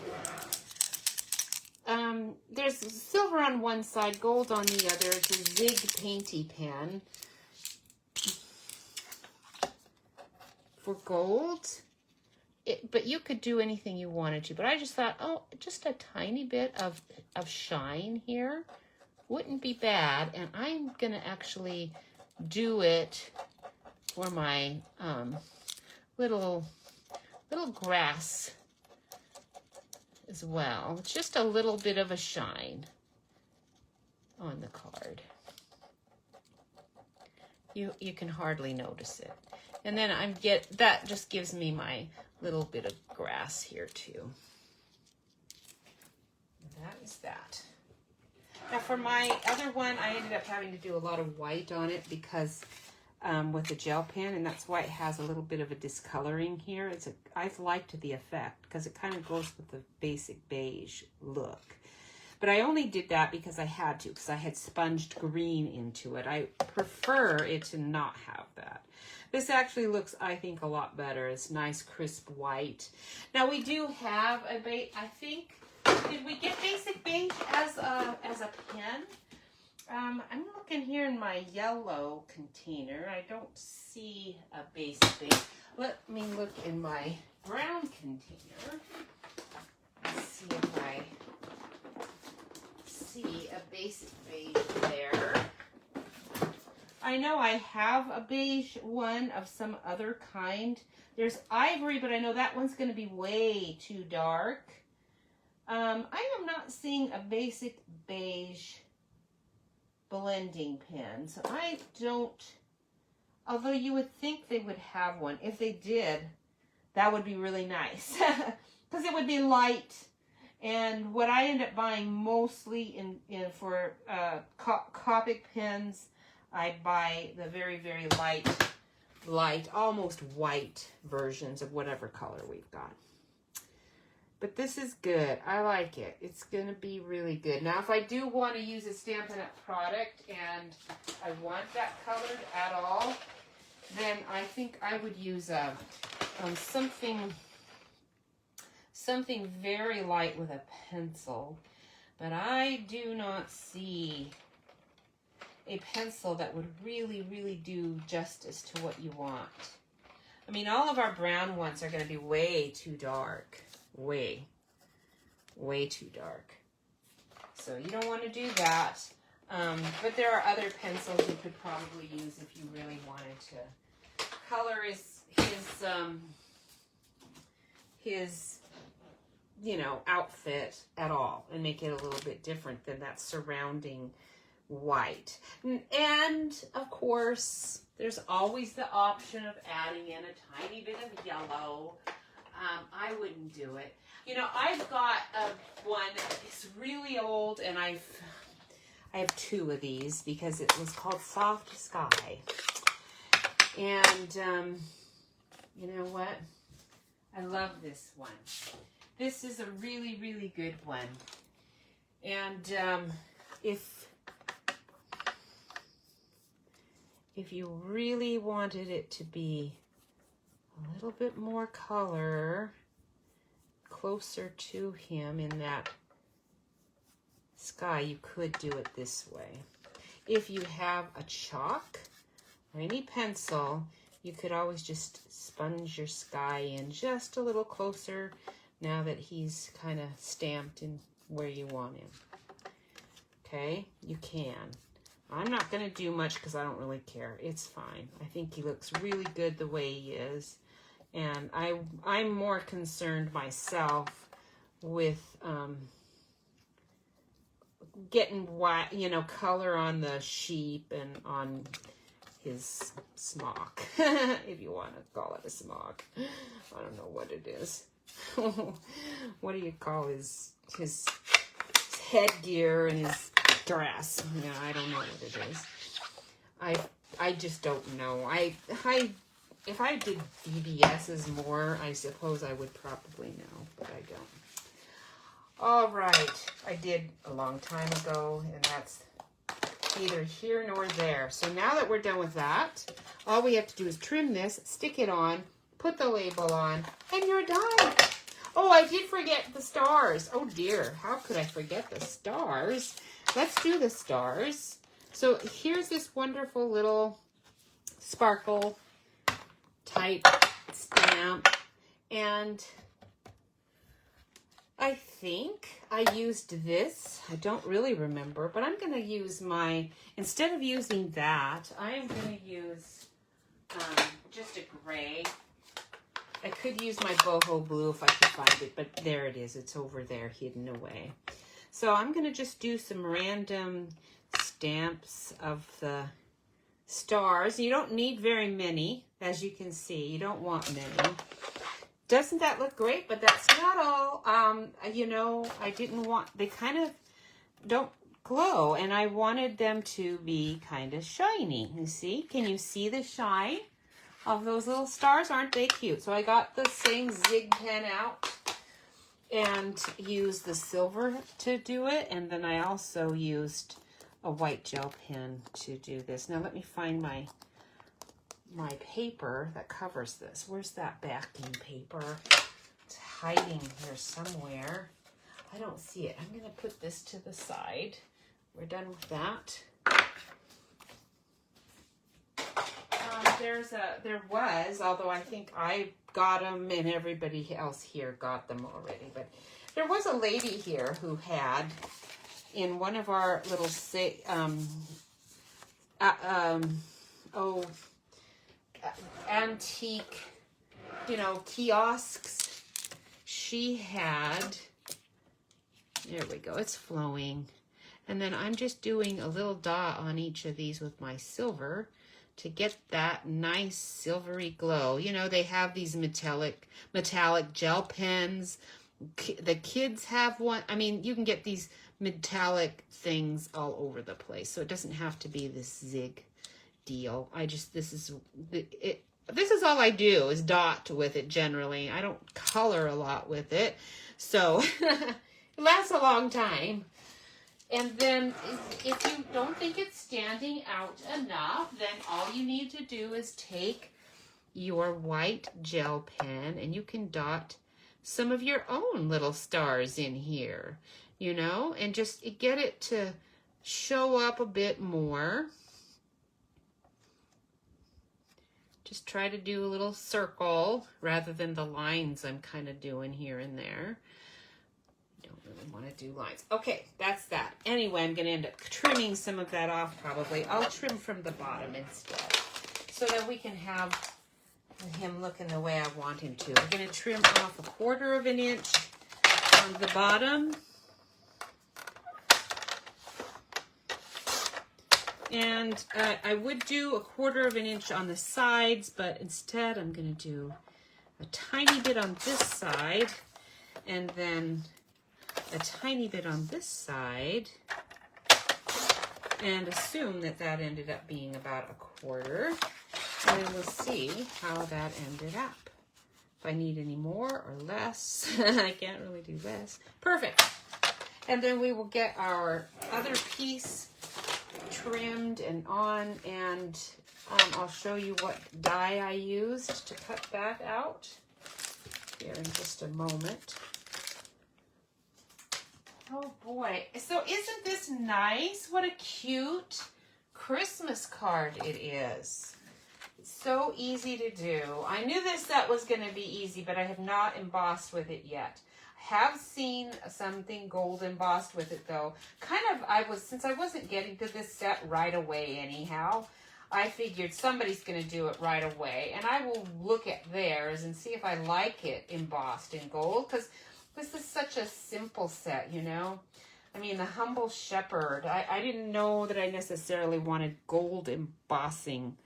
pen. There's silver on one side, gold on the other. It's a Zig painty pen. For gold, but you could do anything you wanted to. But I just thought, oh, just a tiny bit of shine here wouldn't be bad. And I'm going to actually do it for my little grass as well. It's just a little bit of a shine on the card. You can hardly notice it. And then that just gives me my little bit of grass here too. And that is that. Now for my other one, I ended up having to do a lot of white on it because with the gel pen, and that's why it has a little bit of a discoloring here. I've liked the effect because it kind of goes with the basic beige look. But I only did that because I had to, because I had sponged green into it. I prefer it to not have that. This actually looks, I think, a lot better. It's nice, crisp white. Now we do have a beige, I think, did we get basic beige as a pen? I'm looking here in my yellow container. I don't see a basic beige. Let me look in my brown container. Let's see if I see a basic beige there. I know I have a beige one of some other kind. There's ivory, but I know that one's going to be way too dark. I am not seeing a basic beige blending pen, so I don't, although you would think they would have one. If they did, that would be really nice because it would be light. And what I end up buying mostly for Copic pens, I buy the very, very light, almost white versions of whatever color we've got. But this is good. I like it. It's going to be really good. Now, if I do want to use a Stampin' Up! Product and I want that colored at all, then I think I would use something very light with a pencil. But I do not see a pencil that would really, really do justice to what you want. I mean, all of our brown ones are going to be way too dark. Way too dark. So you don't want to do that. But there are other pencils you could probably use if you really wanted to color his you know, outfit at all and make it a little bit different than that surrounding white. And of course, there's always the option of adding in a tiny bit of yellow. I wouldn't do it. You know, I've got one that's really old, and I have two of these because it was called Soft Sky. And you know what? I love this one. This is a really, really good one. And if you really wanted it to be a little bit more color closer to him in that sky, you could do it this way. If you have a chalk or any pencil, you could always just sponge your sky in just a little closer now that he's kind of stamped in where you want him. Okay, you can. I'm not going to do much because I don't really care. It's fine. I think he looks really good the way he is. And I'm more concerned myself with getting white, you know, color on the sheep and on his smock, if you want to call it a smock. I don't know what it is. What do you call his headgear and his dress? Yeah, I don't know what it is. I just don't know. If I did VBSs more, I suppose I would probably know, but I don't. All right, I did a long time ago, and that's neither here nor there. So now that we're done with that, all we have to do is trim this, stick it on, put the label on, and you're done. Oh, I did forget the stars. Oh dear, how could I forget the stars? Let's do the stars. So here's this wonderful little sparkle type stamp, and I think I used this. I don't really remember, but I'm going to use instead of using that, I'm going to use just a gray. I could use my boho blue if I could find it, but there it is. It's over there hidden away. So I'm going to just do some random stamps of the stars. You don't need very many, as you can see. You don't want many. Doesn't that look great? But that's not all. You know, I didn't want, they kind of don't glow, and I wanted them to be kind of shiny. You see? Can you see the shine of those little stars? Aren't they cute? So I got the same zig pen out and used the silver to do it, and then I also used a white gel pen to do this. Now let me find my paper that covers this. Where's that backing paper? It's hiding here somewhere. I don't see it. I'm going to put this to the side. We're done with that. There was, although I think I got them and everybody else here got them already, but there was a lady here who had in one of our little antique, you know, kiosks. She had, there we go, it's flowing. And then I'm just doing a little dot on each of these with my silver to get that nice silvery glow. You know, they have these metallic gel pens. The kids have one. I mean, you can get these metallic things all over the place. So it doesn't have to be this zig deal. this is all I do is dot with it generally. I don't color a lot with it. So it lasts a long time. And then if you don't think it's standing out enough, then all you need to do is take your white gel pen and you can dot some of your own little stars in here, you know, and just get it to show up a bit more. Just try to do a little circle rather than the lines I'm kind of doing here and there. I don't really want to do lines. Okay, that's that. Anyway, I'm going to end up trimming some of that off probably. I'll trim from the bottom instead so that we can have him looking the way I want him to. I'm going to trim off 1/4 inch on the bottom. And I would do 1/4 inch on the sides, but instead I'm going to do a tiny bit on this side and then a tiny bit on this side and assume that that ended up being about 1/4. And then we'll see how that ended up. If I need any more or less, I can't really do less. Perfect. And then we will get our other piece trimmed and on, and I'll show you what die I used to cut that out here in just a moment. Oh boy, so isn't this nice? What a cute Christmas card it is. It's so easy to do. I knew this set was going to be easy, but I have not embossed with it yet. Have seen something gold embossed with it though. Since I wasn't getting to this set right away anyhow, I figured somebody's going to do it right away. And I will look at theirs and see if I like it embossed in gold, because this is such a simple set, you know. I mean, the Humble Shepherd, I didn't know that I necessarily wanted gold embossing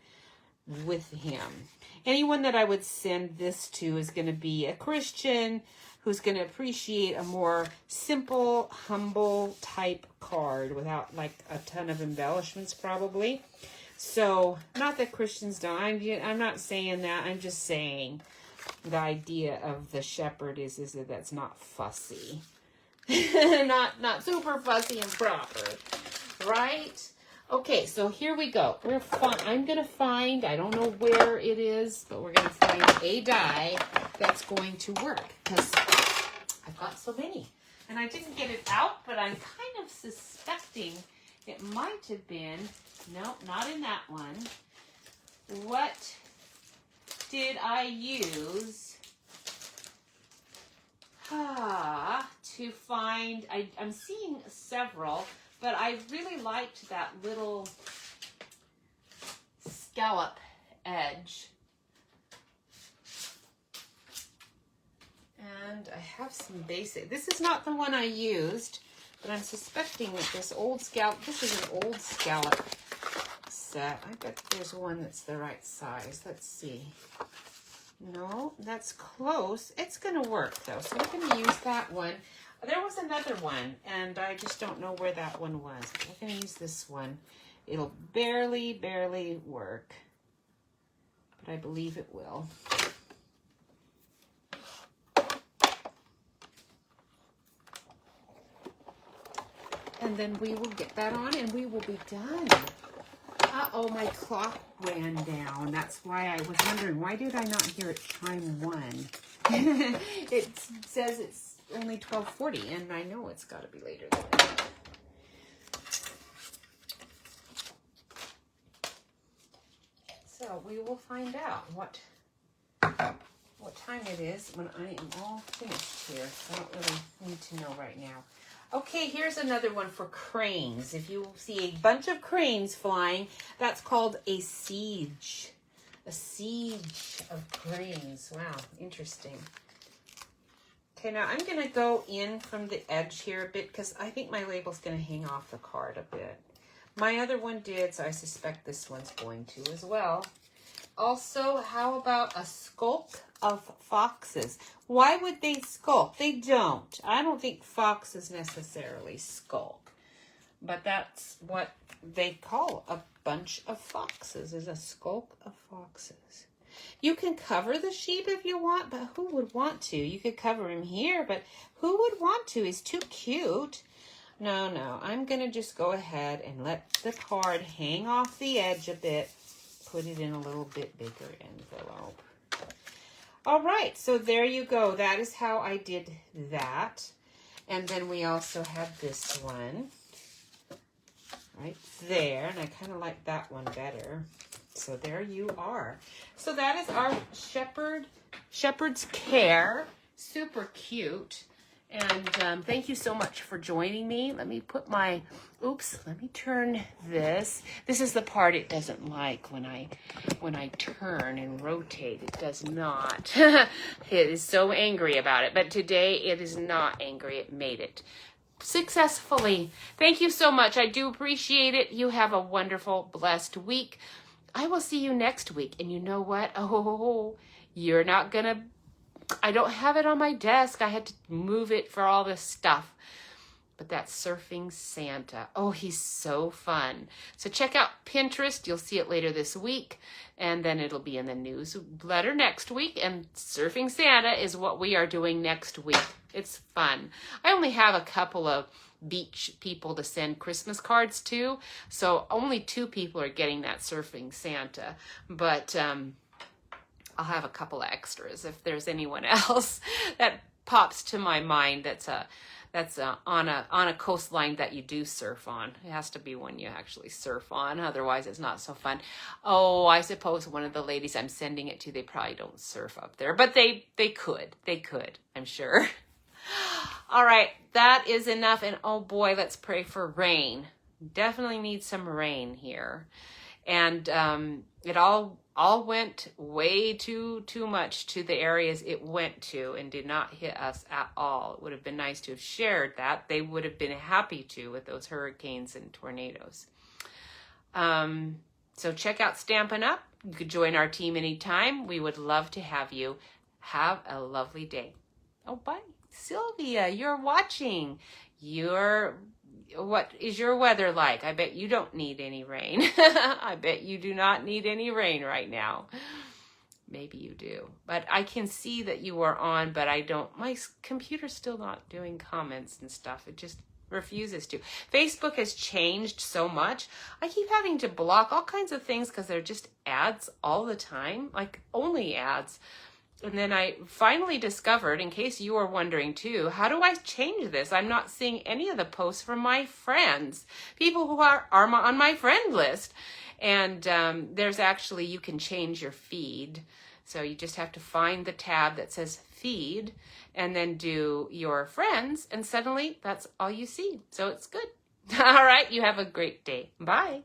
with him. Anyone that I would send this to is going to be a Christian who's going to appreciate a more simple, humble type card without like a ton of embellishments probably. So, not that Christians don't. I'm not saying that. I'm just saying the idea of the shepherd is that that's not fussy. not super fussy and proper. Right? Okay, so here we go. I'm going to find, I don't know where it is, but we're going to find a die that's going to work because I've got so many. And I didn't get it out, but I'm kind of suspecting it might have been, no, not in that one. What did I use to find, I'm seeing several, but I really liked that little scallop edge. And I have some basic. This is not the one I used, but I'm suspecting that this is an old scallop set. I bet there's one that's the right size. Let's see. No, that's close. It's going to work though, so we're going to use that one. There was another one, and I just don't know where that one was. We're going to use this one. It'll barely work, but I believe it will. And then we will get that on, and we will be done. Uh-oh, my clock ran down. That's why I was wondering, why did I not hear it chime 1? It says it's only 12:40, and I know it's got to be later than that. So we will find out what time it is when I am all finished here. I don't really need to know right now. Okay, here's another one for cranes. If you see a bunch of cranes flying, that's called a siege. A siege of cranes. Wow, interesting. Okay, now I'm going to go in from the edge here a bit because I think my label's going to hang off the card a bit. My other one did, so I suspect this one's going to as well. Also, how about a skulk of foxes? Why would they skulk? They don't. I don't think foxes necessarily skulk, but that's what they call a bunch of foxes, is a skulk of foxes. You can cover the sheep if you want, but who would want to? You could cover him here, but who would want to? He's too cute. No, I'm going to just go ahead and let the card hang off the edge a bit. Put it in a little bit bigger envelope. All right, so there you go. That is how I did that. And then we also have this one right there, and I kind of like that one better. So there you are. So that is our Shepherd's Care. Super cute. And thank you so much for joining me. Let me put my, let me turn this. This is the part it doesn't like when I turn and rotate. It does not. It is so angry about it. But today it is not angry. It made it successfully. Thank you so much. I do appreciate it. You have a wonderful, blessed week. I will see you next week. And you know what? Oh, you're not going to, I don't have it on my desk. I had to move it for all this stuff. But that's Surfing Santa. Oh, he's so fun. So check out Pinterest. You'll see it later this week. And then it'll be in the newsletter next week. And Surfing Santa is what we are doing next week. It's fun. I only have a couple of beach people to send Christmas cards to. So only 2 people are getting that Surfing Santa. But I'll have a couple extras if there's anyone else that pops to my mind that's on a coastline that you do surf on. It has to be one you actually surf on, otherwise it's not so fun. Oh, I suppose one of the ladies I'm sending it to, they probably don't surf up there, but they could, I'm sure. All right, that is enough, and oh boy, let's pray for rain. Definitely need some rain here. And it all went way too much to the areas it went to and did not hit us at all. It would have been nice to have shared that. They would have been happy to with those hurricanes and tornadoes. So check out Stampin' Up. You could join our team anytime. We would love to have you. Have a lovely day. Oh, bye. Sylvia, you're watching. What is your weather like? I bet you don't need any rain. I bet you do not need any rain right now. Maybe you do. But I can see that you are on, but I don't. My computer's still not doing comments and stuff. It just refuses to. Facebook has changed so much. I keep having to block all kinds of things because they're just ads all the time, like only ads. And then I finally discovered, in case you are wondering too, how do I change this? I'm not seeing any of the posts from my friends, people who are on my friend list. And there's actually, you can change your feed. So you just have to find the tab that says feed and then do your friends. And suddenly that's all you see. So it's good. All right. You have a great day. Bye.